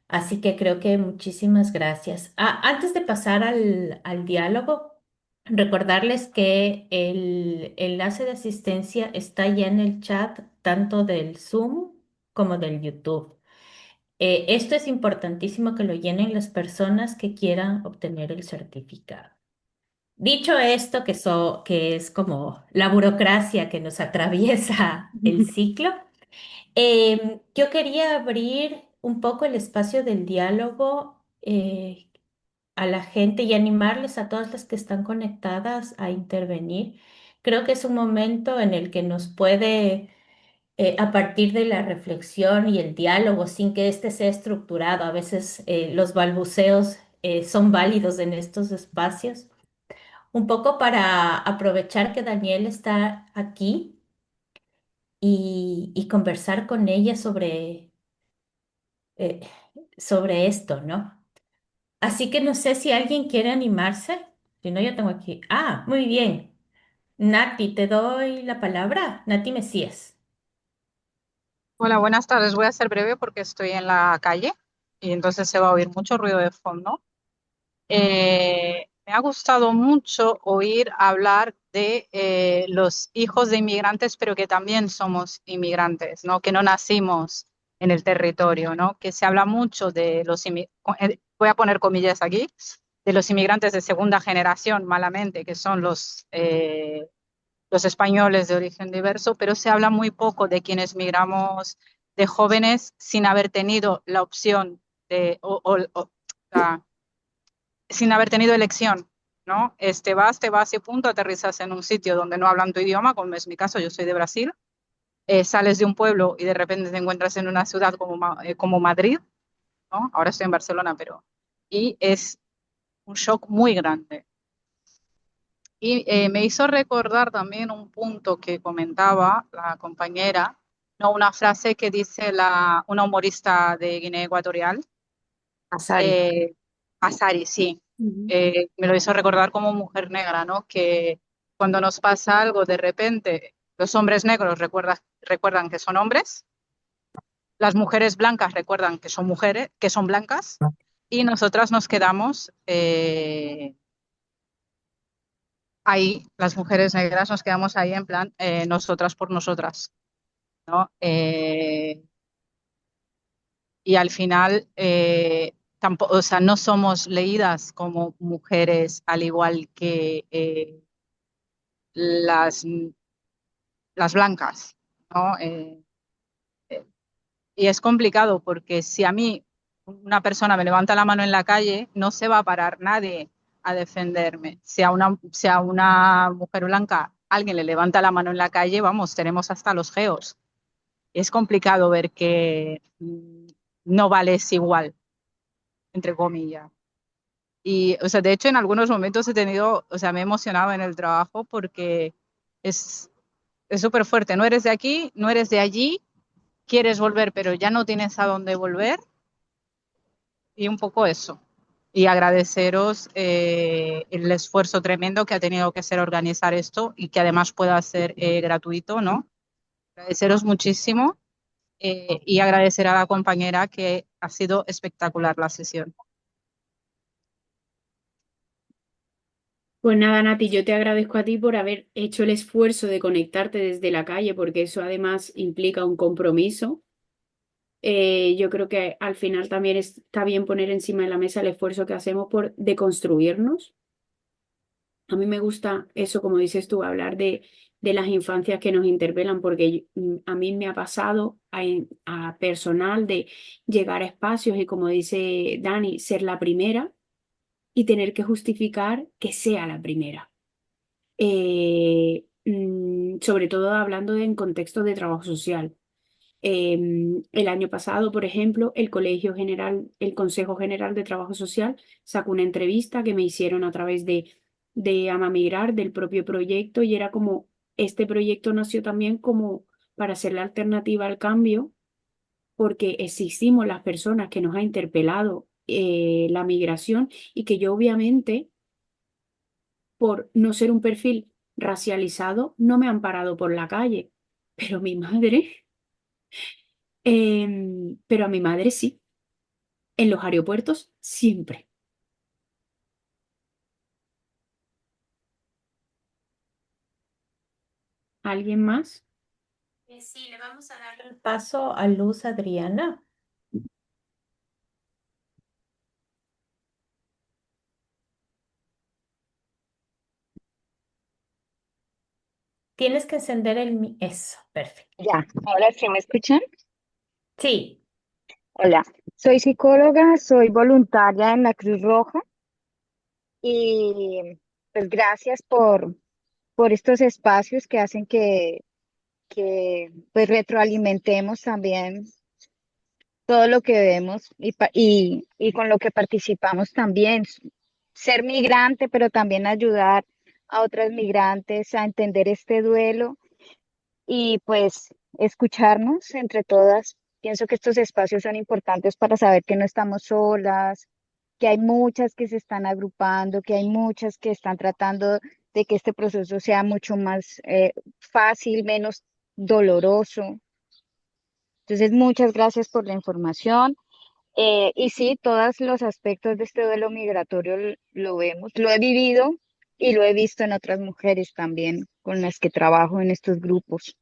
Así que creo que muchísimas gracias. Antes de pasar al diálogo, recordarles que el enlace de asistencia está ya en el chat, tanto del Zoom como del YouTube. Esto es importantísimo que lo llenen las personas que quieran obtener el certificado. Dicho esto, que es como la burocracia que nos atraviesa el ciclo, yo quería abrir un poco el espacio del diálogo a la gente y animarles a todas las que están conectadas a intervenir. Creo que es un momento en el que nos puede, a partir de la reflexión y el diálogo, sin que este sea estructurado, a veces los balbuceos son válidos en estos espacios, un poco para aprovechar que Daniel está aquí y conversar con ella eh, sobre esto, ¿no? Así que no sé si alguien quiere animarse. Si no, yo tengo aquí. Ah, muy bien. Nati, te doy la palabra. Nati Mesías. Hola, buenas tardes. Voy a ser breve porque estoy en la calle y entonces se va a oír mucho ruido de fondo. Me ha gustado mucho oír hablar de los hijos de inmigrantes, pero que también somos inmigrantes, ¿no? Que no nacimos en el territorio, ¿no? Que se habla mucho de voy a poner comillas aquí, de los inmigrantes de segunda generación, malamente, que son los españoles de origen diverso, pero se habla muy poco de quienes migramos de jóvenes sin haber tenido la opción sin haber tenido elección, ¿no? Te vas y punto, aterrizas en un sitio donde no hablan tu idioma, como es mi caso, yo soy de Brasil, sales de un pueblo y de repente te encuentras en una ciudad como Madrid, ¿no? Ahora estoy en Barcelona, y es un shock muy grande. Y me hizo recordar también un punto que comentaba la compañera, no, una frase que dice una humorista de Guinea Ecuatorial, Asari. Asari, sí. Me lo hizo recordar como mujer negra, ¿no? Que cuando nos pasa algo de repente, los hombres negros recuerdan que son hombres, las mujeres blancas recuerdan que son mujeres, que son blancas, y nosotras nos quedamos ahí, las mujeres negras nos quedamos ahí en plan, nosotras por nosotras, ¿no? Y al final, tampoco, o sea, no somos leídas como mujeres al igual que las, las blancas, ¿no? Y es complicado porque si a mí una persona me levanta la mano en la calle, no se va a parar nadie a defenderme. Si a una mujer blanca alguien le levanta la mano en la calle, vamos, tenemos hasta los geos. Es complicado ver que no vales igual, entre comillas. Y, o sea, de hecho, en algunos momentos me he emocionado en el trabajo porque es súper fuerte. No eres de aquí, no eres de allí, quieres volver, pero ya no tienes a dónde volver. Y un poco eso. Y agradeceros el esfuerzo tremendo que ha tenido que ser organizar esto y que además pueda ser gratuito, ¿no? Agradeceros muchísimo y agradecer a la compañera que ha sido espectacular la sesión. Pues nada, Nati, yo te agradezco a ti por haber hecho el esfuerzo de conectarte desde la calle, porque eso además implica un compromiso. Yo creo que al final también está bien poner encima de la mesa el esfuerzo que hacemos por deconstruirnos. A mí me gusta eso, como dices tú, hablar de las infancias que nos interpelan, porque a mí me ha pasado a personal de llegar a espacios y, como dice Dani, ser la primera y tener que justificar que sea la primera. Sobre todo hablando en contexto de trabajo social. El año pasado, por ejemplo, el Consejo General de Trabajo Social sacó una entrevista que me hicieron a través de Amamigrar, del propio proyecto, y era como, este proyecto nació también como para ser la alternativa al cambio, porque existimos las personas que nos ha interpelado la migración y que yo obviamente, por no ser un perfil racializado, no me han parado por la calle, pero mi madre, pero a mi madre sí, en los aeropuertos siempre. ¿Alguien más? Sí, le vamos a dar el paso a Luz Adriana. Tienes que encender Eso, perfecto. Ya, ahora sí me escuchan. Sí, Hola, soy psicóloga, soy voluntaria en la Cruz Roja y pues gracias por estos espacios que hacen que pues retroalimentemos también todo lo que vemos y con lo que participamos también. Ser migrante, pero también ayudar a otras migrantes a entender este duelo y pues escucharnos entre todas. Pienso que estos espacios son importantes para saber que no estamos solas, que hay muchas que se están agrupando, que hay muchas que están tratando de que este proceso sea mucho más fácil, menos doloroso. Entonces, muchas gracias por la información. Y sí, todos los aspectos de este duelo migratorio lo vemos, lo he vivido y lo he visto en otras mujeres también con las que trabajo en estos grupos.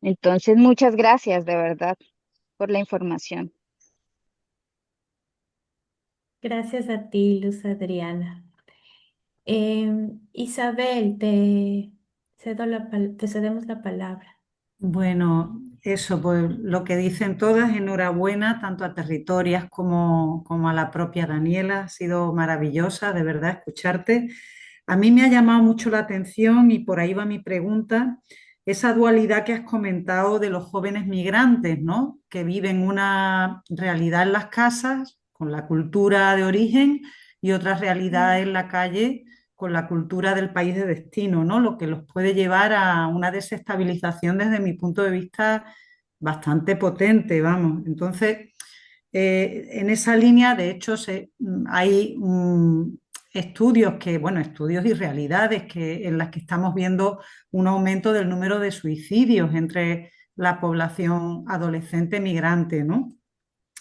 Entonces, muchas gracias de verdad por la información. gracias a ti, Luz Adriana. Isabel, te cedemos la palabra. Bueno, eso, pues lo que dicen todas, enhorabuena tanto a Territorias como a la propia Daniela, ha sido maravillosa, de verdad, escucharte. A mí me ha llamado mucho la atención y por ahí va mi pregunta, esa dualidad que has comentado de los jóvenes migrantes, ¿no? Que viven una realidad en las casas con la cultura de origen y otra realidad en la calle con la cultura del país de destino, ¿no? Lo que los puede llevar a una desestabilización desde mi punto de vista bastante potente, vamos. Entonces, en esa línea, de hecho, hay estudios bueno, estudios y realidades en las que estamos viendo un aumento del número de suicidios entre la población adolescente migrante, ¿no?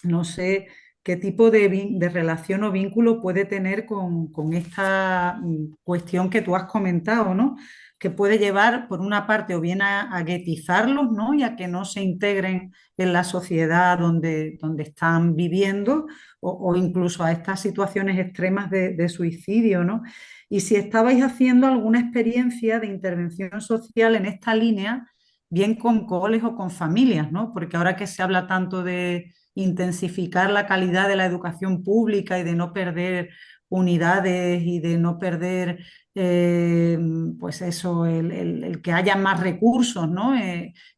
No sé qué tipo de relación o vínculo puede tener con esta cuestión que tú has comentado, ¿no? Que puede llevar, por una parte, o bien a guetizarlos, ¿no? Y a que no se integren en la sociedad donde están viviendo, o incluso a estas situaciones extremas de suicidio, ¿no? Y si estabais haciendo alguna experiencia de intervención social en esta línea, bien con coles o con familias, ¿no? Porque ahora que se habla tanto de intensificar la calidad de la educación pública y de no perder unidades y de no perder, pues eso, el que haya más recursos, ¿no?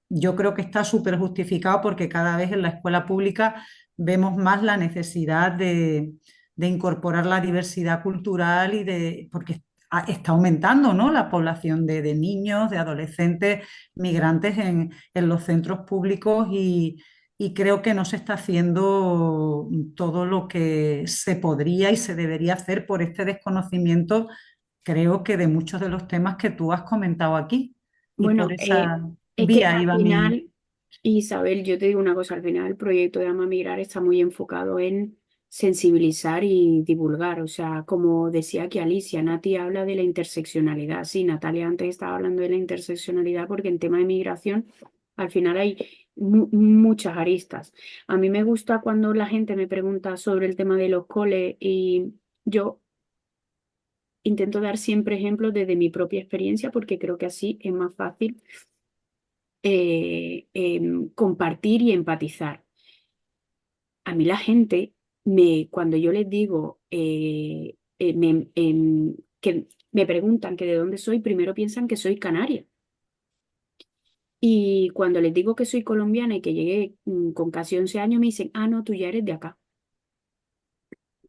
Yo creo que está súper justificado porque cada vez en la escuela pública vemos más la necesidad de incorporar la diversidad cultural porque está aumentando, ¿no? La población de niños, de adolescentes migrantes en los centros públicos y creo que no se está haciendo todo lo que se podría y se debería hacer por este desconocimiento, creo que de muchos de los temas que tú has comentado aquí. Y por Bueno, esa es que vía al iba final Isabel, yo te digo una cosa, al final el proyecto de Ama Migrar está muy enfocado en sensibilizar y divulgar. O sea, como decía aquí Alicia, Nati habla de la interseccionalidad. Sí, Natalia antes estaba hablando de la interseccionalidad porque en tema de migración al final hay muchas aristas. A mí me gusta cuando la gente me pregunta sobre el tema de los coles y yo intento dar siempre ejemplos desde mi propia experiencia porque creo que así es más fácil compartir y empatizar. A mí la gente, cuando yo les digo que me preguntan que de dónde soy, primero piensan que soy canaria. Y cuando les digo que soy colombiana y que llegué con casi 11 años, me dicen, ah, no, tú ya eres de acá.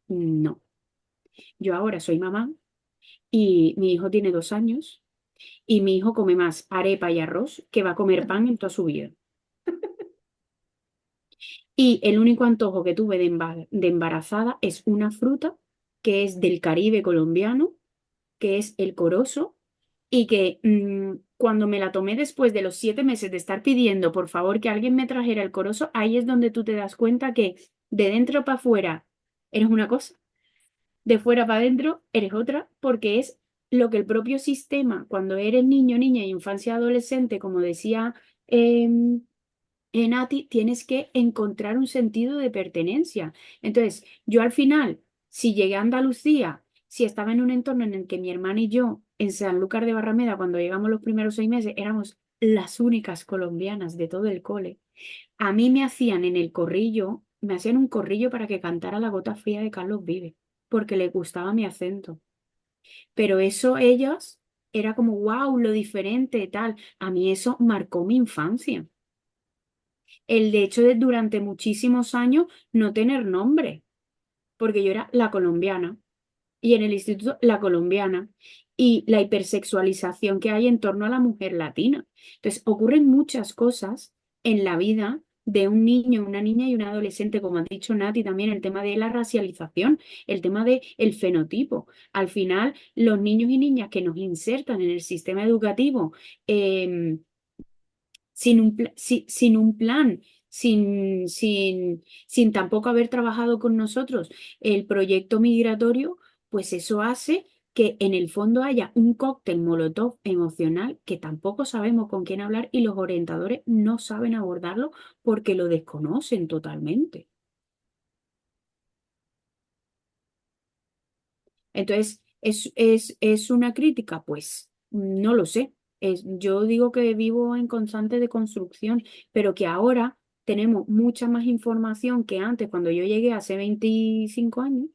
No, yo ahora soy mamá y mi hijo tiene 2 años y mi hijo come más arepa y arroz que va a comer pan en toda su vida. Y el único antojo que tuve de embarazada es una fruta que es del Caribe colombiano, que es el corozo, y que cuando me la tomé después de los 7 meses de estar pidiendo, por favor, que alguien me trajera el corozo, ahí es donde tú te das cuenta que de dentro para afuera eres una cosa, de fuera para adentro eres otra, porque es lo que el propio sistema, cuando eres niño, niña, infancia, adolescente, como decía em, Nati, tienes que encontrar un sentido de pertenencia. Entonces, yo al final, si llegué a Andalucía, si estaba en un entorno en el que mi hermana y yo, en Sanlúcar de Barrameda, cuando llegamos los primeros 6 meses, éramos las únicas colombianas de todo el cole, a mí me hacían en el corrillo, me hacían un corrillo para que cantara La gota fría de Carlos Vives, porque le gustaba mi acento. Pero eso ellas era como, wow, lo diferente, tal. A mí eso marcó mi infancia el de hecho de durante muchísimos años no tener nombre, porque yo era la colombiana y en el instituto la colombiana y la hipersexualización que hay en torno a la mujer latina. Entonces, ocurren muchas cosas en la vida de un niño, una niña y un adolescente, como ha dicho Nati también, el tema de la racialización, el tema del fenotipo. Al final, los niños y niñas que nos insertan en el sistema educativo, em, sin un plan, sin tampoco haber trabajado con nosotros el proyecto migratorio, pues eso hace que en el fondo haya un cóctel molotov emocional que tampoco sabemos con quién hablar y los orientadores no saben abordarlo porque lo desconocen totalmente. Entonces, ¿es una crítica? Pues no lo sé. Yo digo que vivo en constante deconstrucción, pero que ahora tenemos mucha más información que antes, cuando yo llegué hace 25 años,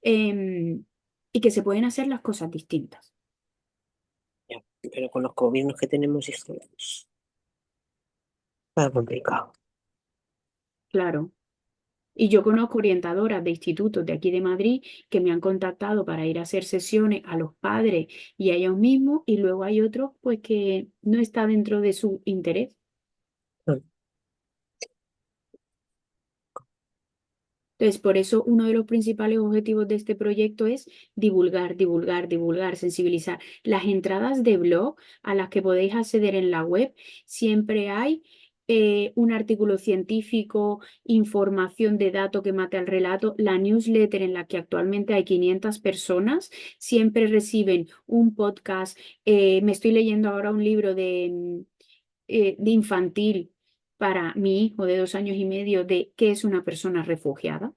em, y que se pueden hacer las cosas distintas. Ya, pero con los gobiernos que tenemos históricos, está complicado. Claro. Y yo conozco orientadoras de institutos de aquí de Madrid que me han contactado para ir a hacer sesiones a los padres y a ellos mismos, y luego hay otros pues que no está dentro de su interés. Mm. Entonces, por eso uno de los principales objetivos de este proyecto es divulgar, divulgar, divulgar, sensibilizar. Las entradas de blog a las que podéis acceder en la web, siempre hay un artículo científico, información de dato que mate al relato. La newsletter en la que actualmente hay 500 personas, siempre reciben un podcast. Me estoy leyendo ahora un libro de infantil para mi hijo de 2 años y medio de qué es una persona refugiada.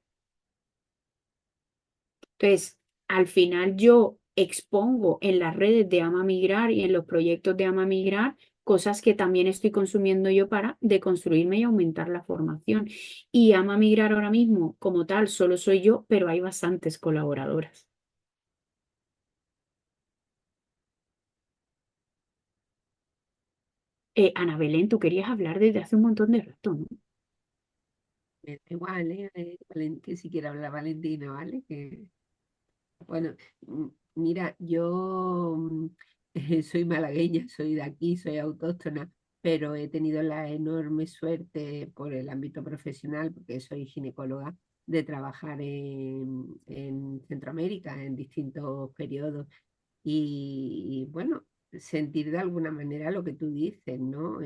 Entonces, al final yo expongo en las redes de Ama Migrar y en los proyectos de Ama Migrar cosas que también estoy consumiendo yo para deconstruirme y aumentar la formación. Y Ama Migrar ahora mismo, como tal, solo soy yo, pero hay bastantes colaboradoras. Ana Belén, tú querías hablar desde hace un montón de rato, ¿no? Me da igual, que si quiere hablar Valentina, ¿vale? Bueno, mira, yo soy malagueña, soy de aquí, soy autóctona, pero he tenido la enorme suerte por el ámbito profesional, porque soy ginecóloga, de trabajar en Centroamérica en distintos periodos y, bueno, sentir de alguna manera lo que tú dices, ¿no?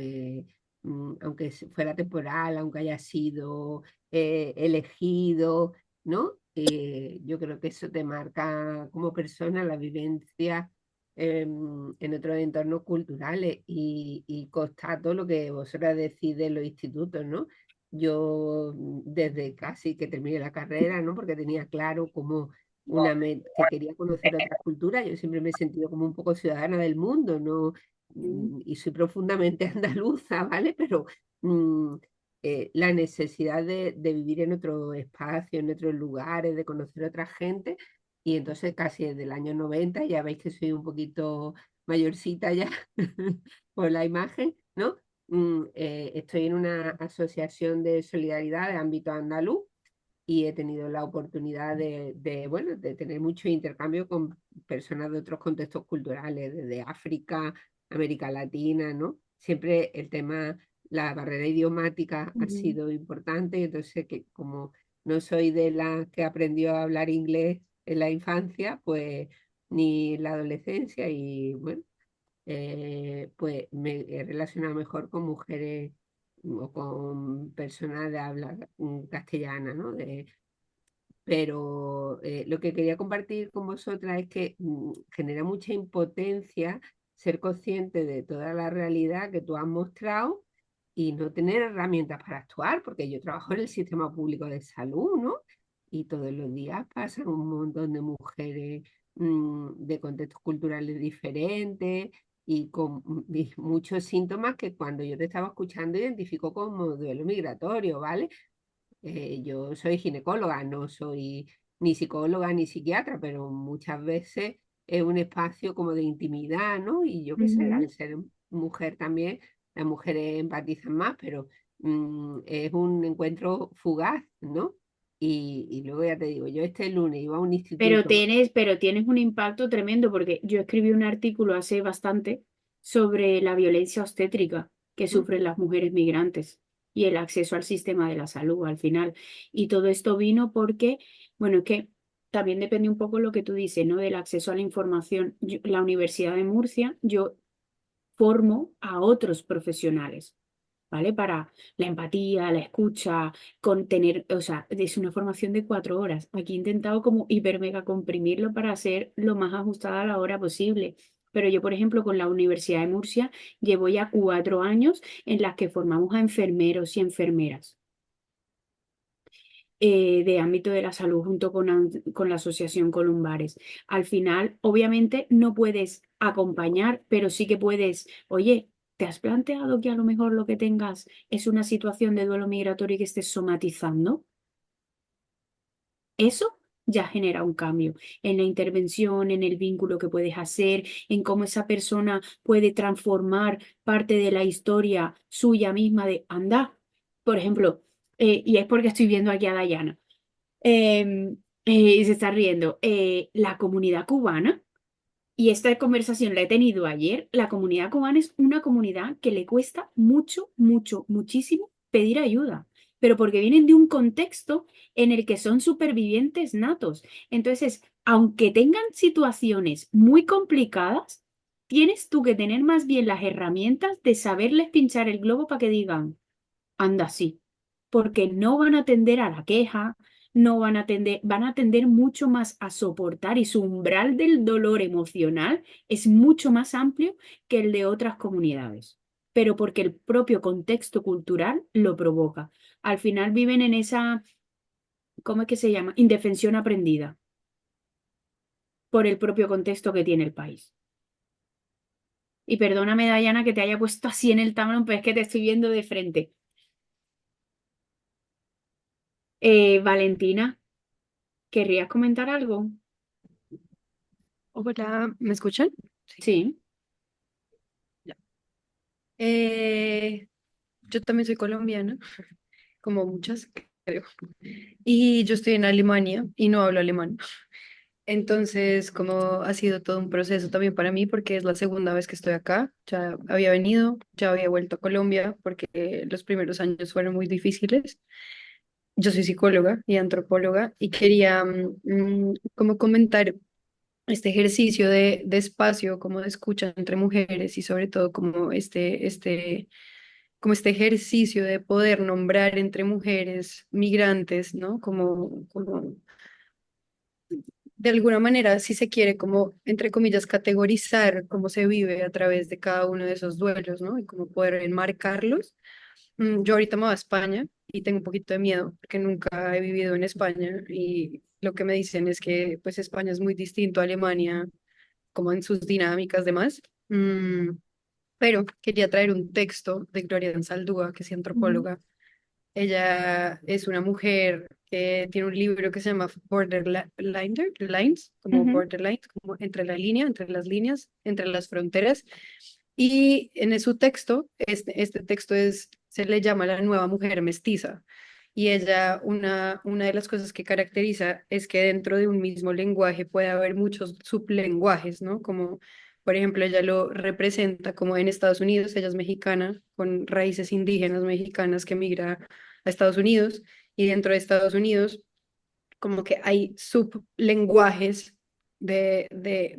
aunque fuera temporal, aunque haya sido elegido, ¿no? Yo creo que eso te marca como persona la vivencia en otros entornos culturales y constato lo que vosotras decís de los institutos, ¿no? Yo desde casi que terminé la carrera, ¿no? Porque tenía claro como que quería conocer otras culturas, yo siempre me he sentido como un poco ciudadana del mundo, ¿no? Y soy profundamente andaluza, ¿vale? Pero mm, la necesidad de vivir en otro espacio, en otros lugares, de conocer a otra gente, y entonces casi desde el año 90, ya veis que soy un poquito mayorcita ya por la imagen, ¿no? Estoy en una asociación de solidaridad de ámbito andaluz y he tenido la oportunidad bueno, de tener mucho intercambio con personas de otros contextos culturales, desde África, América Latina, ¿no? Siempre el tema, la barrera idiomática ha sido importante, entonces que como no soy de la que aprendió a hablar inglés en la infancia, pues ni en la adolescencia y bueno, pues me he relacionado mejor con mujeres o con personas de habla castellana, ¿no? Pero lo que quería compartir con vosotras es que genera mucha impotencia ser consciente de toda la realidad que tú has mostrado y no tener herramientas para actuar, porque yo trabajo en el sistema público de salud, ¿no? Y todos los días pasan un montón de mujeres de contextos culturales diferentes y con muchos síntomas que cuando yo te estaba escuchando identifico como duelo migratorio, ¿vale? Yo soy ginecóloga, no soy ni psicóloga ni psiquiatra, pero muchas veces es un espacio como de intimidad, ¿no? Y yo qué sé, al ser mujer también, las mujeres empatizan más, pero es un encuentro fugaz, ¿no? Y luego ya te digo, yo este lunes iba a un instituto. Pero tienes un impacto tremendo porque yo escribí un artículo hace bastante sobre la violencia obstétrica que sufren las mujeres migrantes y el acceso al sistema de la salud al final. Y todo esto vino porque, bueno, es que también depende un poco lo que tú dices, ¿no? Del acceso a la información. La Universidad de Murcia, yo formo a otros profesionales. ¿Vale? Para la empatía, la escucha, contener, o sea, es una formación de 4 horas. Aquí he intentado como hiper mega comprimirlo para hacer lo más ajustada a la hora posible. Pero yo, por ejemplo, con la Universidad de Murcia llevo ya 4 años en las que formamos a enfermeros y enfermeras de ámbito de la salud junto con la Asociación Columbares. Al final, obviamente, no puedes acompañar, pero sí que puedes, oye, ¿te has planteado que a lo mejor lo que tengas es una situación de duelo migratorio y que estés somatizando? Eso ya genera un cambio en la intervención, en el vínculo que puedes hacer, en cómo esa persona puede transformar parte de la historia suya misma de anda. Por ejemplo, y es porque estoy viendo aquí a Dayana, y se está riendo, la comunidad cubana, y esta conversación la he tenido ayer, la comunidad cubana es una comunidad que le cuesta mucho, mucho, muchísimo pedir ayuda, pero porque vienen de un contexto en el que son supervivientes natos. Entonces, aunque tengan situaciones muy complicadas, tienes tú que tener más bien las herramientas de saberles pinchar el globo para que digan, anda sí, porque no van a atender a la queja, no van a atender, van a atender mucho más a soportar y su umbral del dolor emocional es mucho más amplio que el de otras comunidades, pero porque el propio contexto cultural lo provoca. Al final viven en esa, ¿cómo es que se llama? Indefensión aprendida por el propio contexto que tiene el país. Y perdóname, Dayana, que te haya puesto así en el tablón, pero es que te estoy viendo de frente. Valentina, ¿querrías comentar algo? Hola, ¿me escuchan? Sí. Ya. Yo también soy colombiana, como muchas, creo. Y yo estoy en Alemania y no hablo alemán. Entonces, como ha sido todo un proceso también para mí, porque es la segunda vez que estoy acá. Ya había venido, ya había vuelto a Colombia, porque los primeros años fueron muy difíciles. Yo soy psicóloga y antropóloga y quería como comentar este ejercicio de espacio, como de escucha entre mujeres y sobre todo como como este ejercicio de poder nombrar entre mujeres migrantes, ¿no? Como de alguna manera, si se quiere, como, entre comillas, categorizar cómo se vive a través de cada uno de esos duelos, ¿no? Y cómo poder enmarcarlos. Yo ahorita me voy a España y tengo un poquito de miedo porque nunca he vivido en España y lo que me dicen es que pues España es muy distinto a Alemania, como en sus dinámicas demás. Pero quería traer un texto de Gloria Anzaldúa, que es Ujú. antropóloga. Ella es una mujer que tiene un libro que se llama Lines, como Ujú. borderlines, como entre la línea, entre las líneas, entre las fronteras. Y en su texto, este texto se le llama la nueva mujer mestiza. Y ella, una de las cosas que caracteriza es que dentro de un mismo lenguaje puede haber muchos sublenguajes, ¿no? Como, por ejemplo, ella lo representa como en Estados Unidos, ella es mexicana, con raíces indígenas mexicanas que migra a Estados Unidos, y dentro de Estados Unidos como que hay sublenguajes de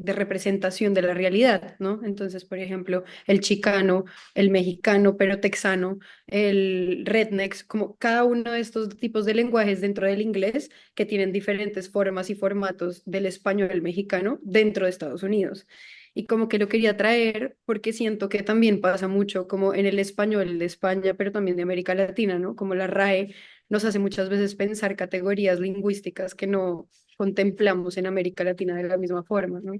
representación de la realidad, ¿no? Entonces, por ejemplo, el chicano, el mexicano, pero texano, el rednex, como cada uno de estos tipos de lenguajes dentro del inglés que tienen diferentes formas y formatos del español mexicano dentro de Estados Unidos. Y como que lo quería traer porque siento que también pasa mucho como en el español de España, pero también de América Latina, ¿no? Como la RAE nos hace muchas veces pensar categorías lingüísticas que no contemplamos en América Latina de la misma forma, ¿no?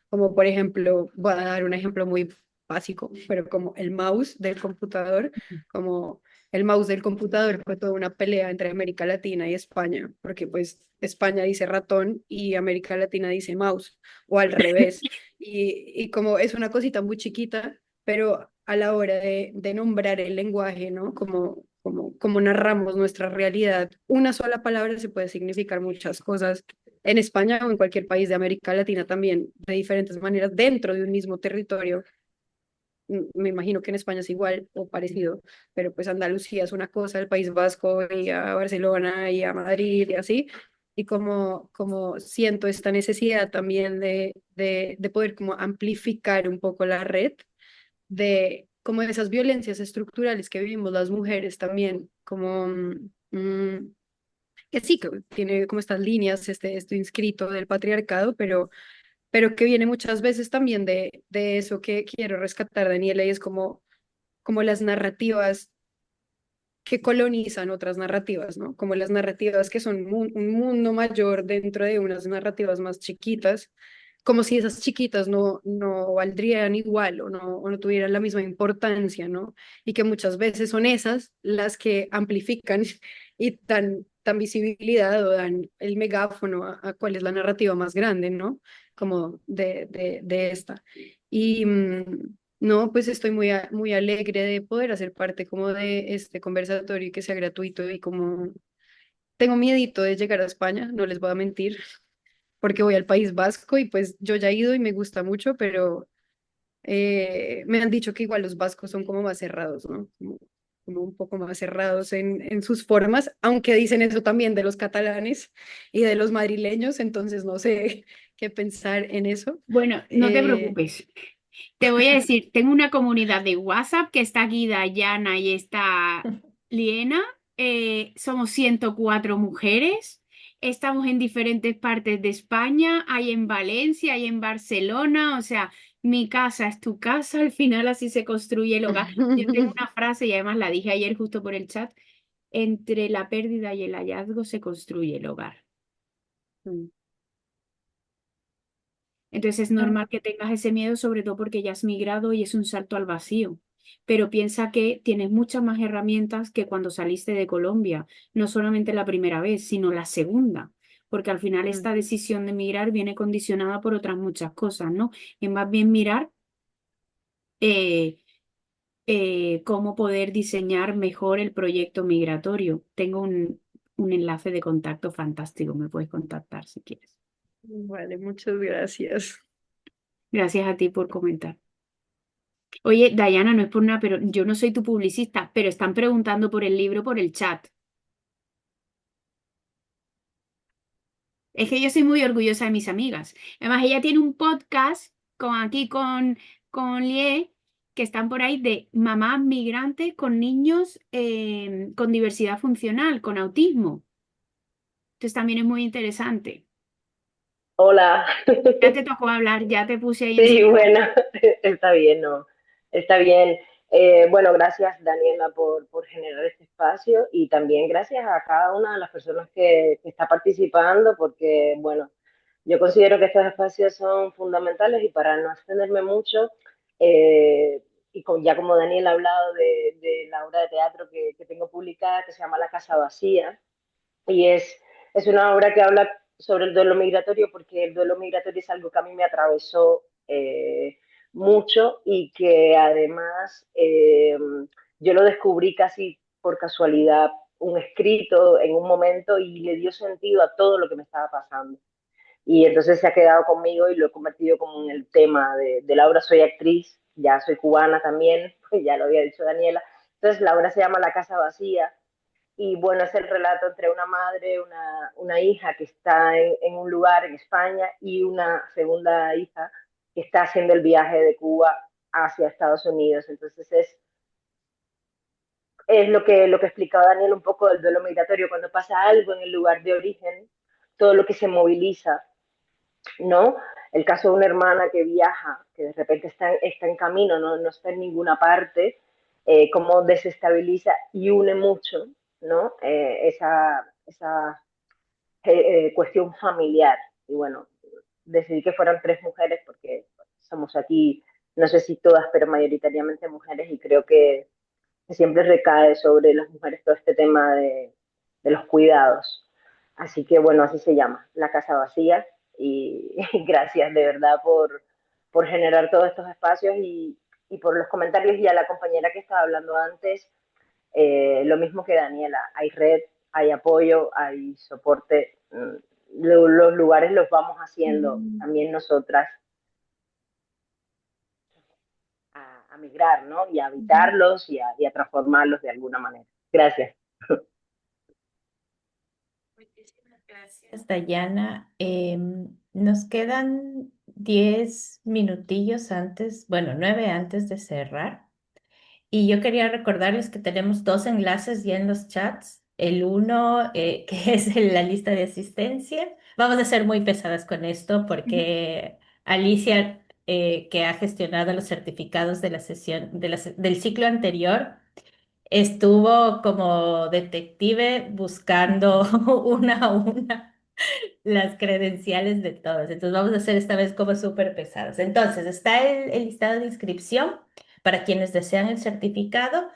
Como por ejemplo, voy a dar un ejemplo muy básico, pero como el mouse del computador, como el mouse del computador fue toda una pelea entre América Latina y España, porque pues España dice ratón y América Latina dice mouse, o al revés. Y como es una cosita muy chiquita, pero a la hora de nombrar el lenguaje, ¿no? Como narramos nuestra realidad, una sola palabra se puede significar muchas cosas en España o en cualquier país de América Latina también, de diferentes maneras, dentro de un mismo territorio. Me imagino que en España es igual o parecido, pero pues Andalucía es una cosa, el País Vasco y a Barcelona y a Madrid y así. Y como siento esta necesidad también de poder como amplificar un poco la red de como de esas violencias estructurales que vivimos las mujeres también, como que sí, que tiene como estas líneas, esto inscrito del patriarcado, pero que viene muchas veces también de eso que quiero rescatar, Daniela, y es como las narrativas que colonizan otras narrativas, ¿no? Como las narrativas que son un mundo mayor dentro de unas narrativas más chiquitas, como si esas chiquitas no valdrían igual o no tuvieran la misma importancia, ¿no? Y que muchas veces son esas las que amplifican y dan visibilidad o dan el megáfono a cuál es la narrativa más grande, ¿no? Como de esta. Y, no, pues estoy muy alegre de poder hacer parte como de este conversatorio y que sea gratuito y como tengo miedito de llegar a España, no les voy a mentir, porque voy al País Vasco y pues yo ya he ido y me gusta mucho, pero me han dicho que igual los vascos son como más cerrados, ¿no? Como un poco más cerrados en sus formas, aunque dicen eso también de los catalanes y de los madrileños, entonces no sé qué pensar en eso. Bueno, no te preocupes. Te voy a decir, tengo una comunidad de WhatsApp que está aquí Dayana y está Liena. Somos 104 mujeres. Estamos en diferentes partes de España. Hay en Valencia, hay en Barcelona. O sea, mi casa es tu casa. Al final así se construye el hogar. Yo tengo una frase y además la dije ayer justo por el chat. Entre la pérdida y el hallazgo se construye el hogar. Entonces es normal que tengas ese miedo, sobre todo porque ya has migrado y es un salto al vacío. Pero piensa que tienes muchas más herramientas que cuando saliste de Colombia, no solamente la primera vez, sino la segunda, porque al final esta decisión de migrar viene condicionada por otras muchas cosas, ¿no? Y más bien mirar eh, cómo poder diseñar mejor el proyecto migratorio. Tengo un enlace de contacto fantástico, me puedes contactar si quieres. Vale, muchas gracias. Gracias a ti por comentar. Oye, Dayana, no es por nada, pero yo no soy tu publicista, pero están preguntando por el libro por el chat. Es que yo soy muy orgullosa de mis amigas. Además, ella tiene un podcast con Lie que están por ahí de mamás migrantes con niños con diversidad funcional, con autismo. Entonces también es muy interesante. Hola. Ya te tocó hablar, ya te puse ahí en Sí, situación. bueno, está bien, ¿no? Está bien. Bueno, gracias Daniela por generar este espacio y también gracias a cada una de las personas que está participando porque, bueno, yo considero que estos espacios son fundamentales y para no extenderme mucho, ya como Daniela ha hablado de la obra de teatro que tengo publicada que se llama La Casa Vacía, y es una obra que habla sobre el duelo migratorio porque el duelo migratorio es algo que a mí me atravesó mucho y que además yo lo descubrí casi por casualidad, un escrito en un momento y le dio sentido a todo lo que me estaba pasando. Y entonces se ha quedado conmigo y lo he convertido como en el tema de la obra. Soy actriz, ya soy cubana también, pues ya lo había dicho Daniela. Entonces la obra se llama La Casa Vacía y bueno, es el relato entre una madre, una hija que está en un lugar en España y una segunda hija que está haciendo el viaje de Cuba hacia Estados Unidos. Entonces es lo que explicaba Daniel un poco del duelo migratorio. Cuando pasa algo en el lugar de origen, todo lo que se moviliza, ¿no? El caso de una hermana que viaja, que de repente está en camino, no está en ninguna parte, cómo desestabiliza y une mucho, ¿no? Esa cuestión familiar. Y bueno, decidí que fueran tres mujeres porque somos aquí, no sé si todas, pero mayoritariamente mujeres y creo que siempre recae sobre las mujeres todo este tema de los cuidados. Así que bueno, así se llama, La Casa Vacía. Y, y gracias de verdad por generar todos estos espacios y por los comentarios y a la compañera que estaba hablando antes, lo mismo que Daniela, hay red, hay apoyo, hay soporte, los lugares los vamos haciendo también nosotras a migrar, ¿no? Y a habitarlos y a transformarlos de alguna manera. Gracias. Muchísimas gracias, Dayana. Nos quedan 10 minutillos antes, bueno, 9 antes de cerrar. Y yo quería recordarles que tenemos dos enlaces ya en los chats. El uno, que es en la lista de asistencia. Vamos a ser muy pesadas con esto porque Alicia, que ha gestionado los certificados de la sesión, del ciclo anterior, estuvo como detective buscando una a una las credenciales de todos. Entonces vamos a hacer esta vez como súper pesados. Entonces está el listado de inscripción para quienes desean el certificado.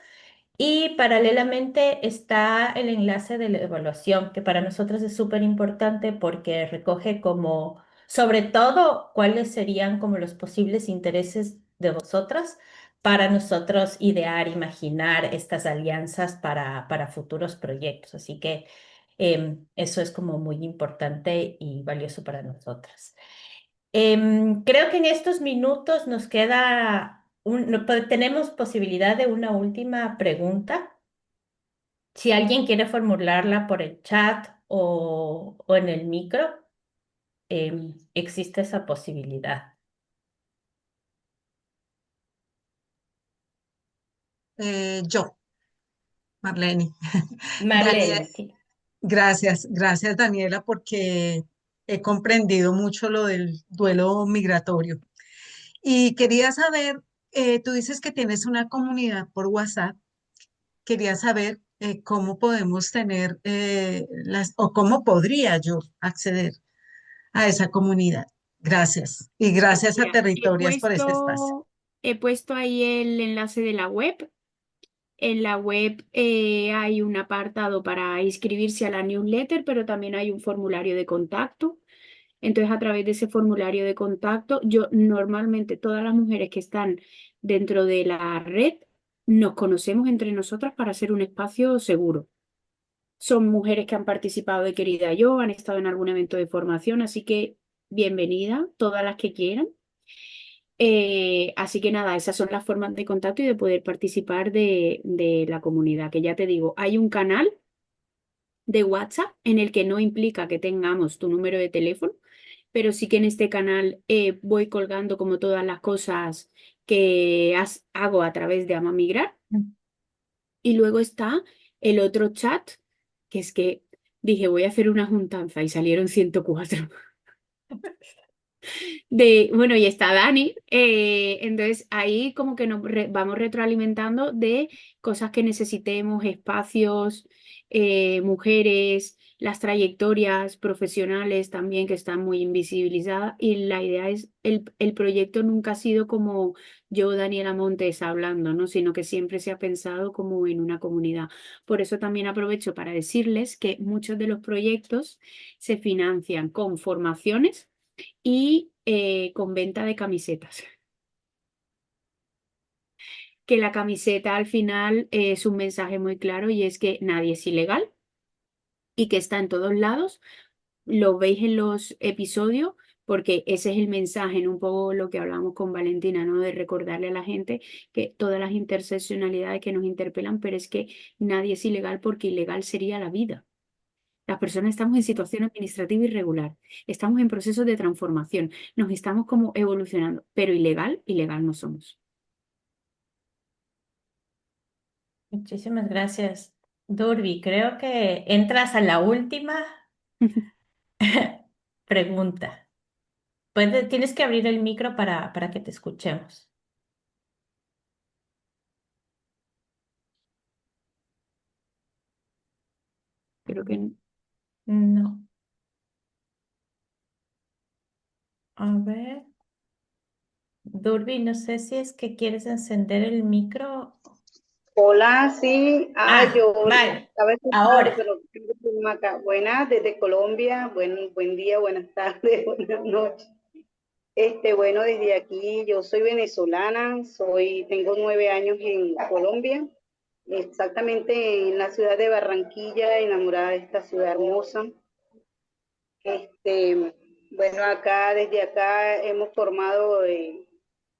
Y paralelamente está el enlace de la evaluación, que para nosotros es súper importante porque recoge como, sobre todo, cuáles serían como los posibles intereses de vosotras para nosotros idear, imaginar estas alianzas para futuros proyectos. Así que eso es como muy importante y valioso para nosotras. Creo que en estos minutos nos queda, tenemos posibilidad de una última pregunta. Si alguien quiere formularla por el chat o en el micro, existe esa posibilidad. Yo, Marlene. Daniela, Marlene, sí. gracias Daniela, porque he comprendido mucho lo del duelo migratorio. Y quería saber, tú dices que tienes una comunidad por WhatsApp, quería saber cómo podemos tener o cómo podría yo acceder a esa comunidad. Gracias. Y gracias a Mira, Territorias por este espacio. he puesto ahí el enlace de la web. En la web hay un apartado para inscribirse a la newsletter, pero también hay un formulario de contacto. Entonces, a través de ese formulario de contacto, yo normalmente todas las mujeres que están dentro de la red nos conocemos entre nosotras para hacer un espacio seguro. Son mujeres que han participado de Querida Yo, han estado en algún evento de formación, así que bienvenida, todas las que quieran. Así que nada, esas son las formas de contacto y de poder participar de la comunidad, que ya te digo, hay un canal de WhatsApp en el que no implica que tengamos tu número de teléfono, pero sí que en este canal voy colgando como todas las cosas que hago a través de Ama Migrar. Y luego está el otro chat, que es que dije, voy a hacer una juntanza y salieron 104. Bueno, y está Dani, entonces ahí como que nos vamos retroalimentando de cosas que necesitemos, espacios, mujeres, las trayectorias profesionales también que están muy invisibilizadas y la idea es, el proyecto nunca ha sido como yo, Daniela Montes, hablando, ¿no? Sino que siempre se ha pensado como en una comunidad. Por eso también aprovecho para decirles que muchos de los proyectos se financian con formaciones y con venta de camisetas. Que la camiseta al final es un mensaje muy claro y es que nadie es ilegal y que está en todos lados. Lo veis en los episodios porque ese es el mensaje, en un poco lo que hablamos con Valentina, ¿no? De recordarle a la gente que todas las interseccionalidades que nos interpelan, pero es que nadie es ilegal porque ilegal sería la vida. Las personas estamos en situación administrativa irregular, estamos en procesos de transformación, nos estamos como evolucionando, pero ilegal, ilegal no somos. Muchísimas gracias, Durbi. Creo que entras a la última pregunta. Tienes que abrir el micro para que te escuchemos. Creo que No. A ver. Durbi, no sé si es que quieres encender el micro. Hola, sí. Yo Vale. estaba escuchando, Ahora. pero tengo problema acá. Buenas, desde Colombia. Buen día, buenas tardes, buenas noches. Bueno, desde aquí, yo soy venezolana, tengo 9 años en Colombia, exactamente en la ciudad de Barranquilla, enamorada de esta ciudad hermosa. Bueno, desde acá hemos formado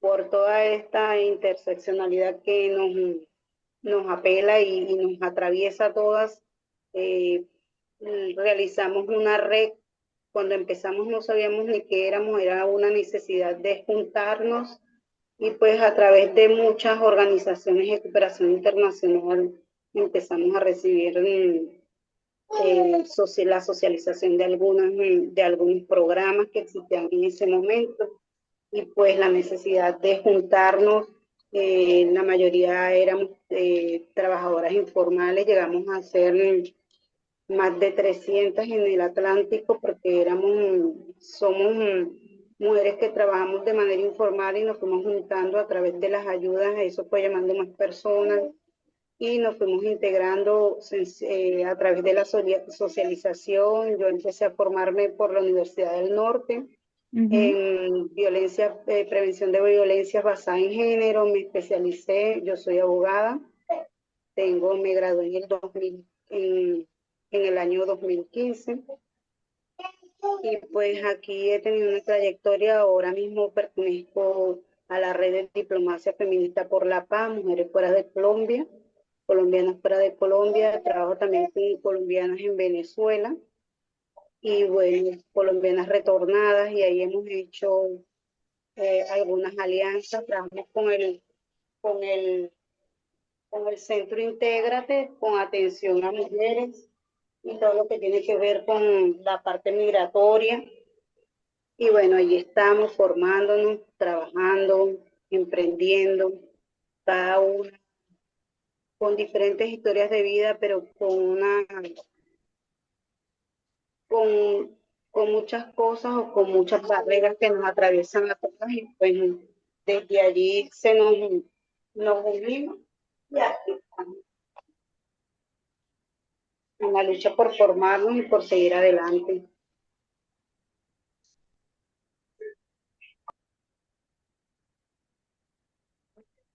por toda esta interseccionalidad que nos apela y nos atraviesa a todas. eh, Realizamos una red. Cuando empezamos no sabíamos ni qué éramos, era una necesidad de juntarnos y pues a través de muchas organizaciones de cooperación internacional empezamos a recibir la socialización de algunos programas que existían en ese momento y pues la necesidad de juntarnos. La mayoría éramos trabajadoras informales, llegamos a ser más de 300 en el Atlántico porque somos mujeres que trabajamos de manera informal y nos fuimos juntando a través de las ayudas, eso fue llamando más personas y nos fuimos integrando a través de la socialización. Yo empecé a formarme por la Universidad del Norte en prevención de violencias basadas en género, me especialicé, yo soy abogada, me gradué en el 2000, en el año 2015 y pues aquí he tenido una trayectoria. Ahora mismo pertenezco a la red de diplomacia feminista por la paz, mujeres fuera de Colombia, colombianas fuera de Colombia, trabajo también con colombianas en Venezuela y bueno, colombianas retornadas y ahí hemos hecho algunas alianzas, trabajamos con el, con el Centro Intégrate, con atención a mujeres y todo lo que tiene que ver con la parte migratoria. Y bueno, ahí estamos formándonos, trabajando, emprendiendo, cada una con diferentes historias de vida, pero con muchas cosas o con muchas barreras que nos atraviesan a todas y pues desde allí nos unimos y aquí estamos en la lucha por formarnos y por seguir adelante.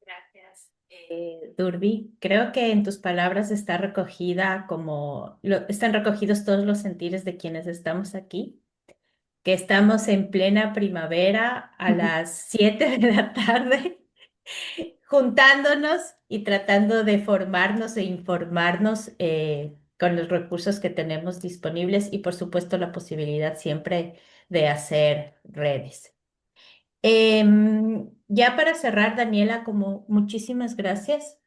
Gracias, Durbi. Creo que en tus palabras está están recogidos todos los sentires de quienes estamos aquí, que estamos en plena primavera a las 7 de la tarde, juntándonos y tratando de formarnos e informarnos con los recursos que tenemos disponibles y por supuesto la posibilidad siempre de hacer redes. Ya para cerrar, Daniela, como muchísimas gracias.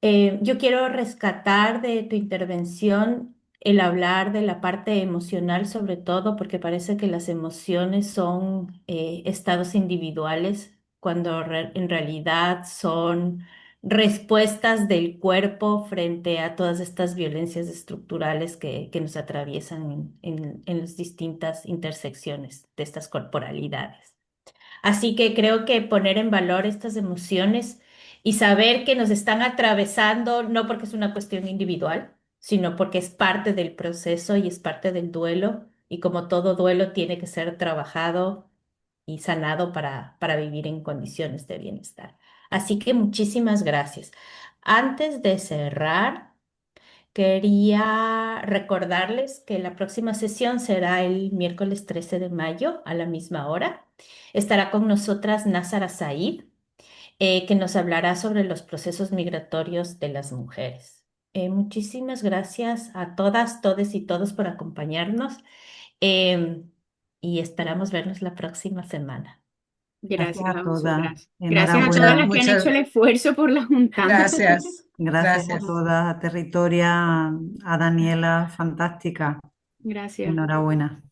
Yo quiero rescatar de tu intervención el hablar de la parte emocional, sobre todo, porque parece que las emociones son estados individuales, cuando en realidad son respuestas del cuerpo frente a todas estas violencias estructurales que nos atraviesan en las distintas intersecciones de estas corporalidades. Así que creo que poner en valor estas emociones y saber que nos están atravesando, no porque es una cuestión individual, sino porque es parte del proceso y es parte del duelo, y como todo duelo tiene que ser trabajado y sanado para vivir en condiciones de bienestar. Así que muchísimas gracias. Antes de cerrar, quería recordarles que la próxima sesión será el miércoles 13 de mayo a la misma hora. Estará con nosotras Nazara Said, que nos hablará sobre los procesos migratorios de las mujeres. Muchísimas gracias a todas, todes y todos por acompañarnos, em, y esperamos vernos la próxima semana. Gracias Gracias a a todas. vosotras. Gracias a todas Enhorabuena. las que han hecho el esfuerzo por la juntanza. Gracias, Gracias a gracias. todas, a Territoria, a Daniela, fantástica. Gracias. Enhorabuena.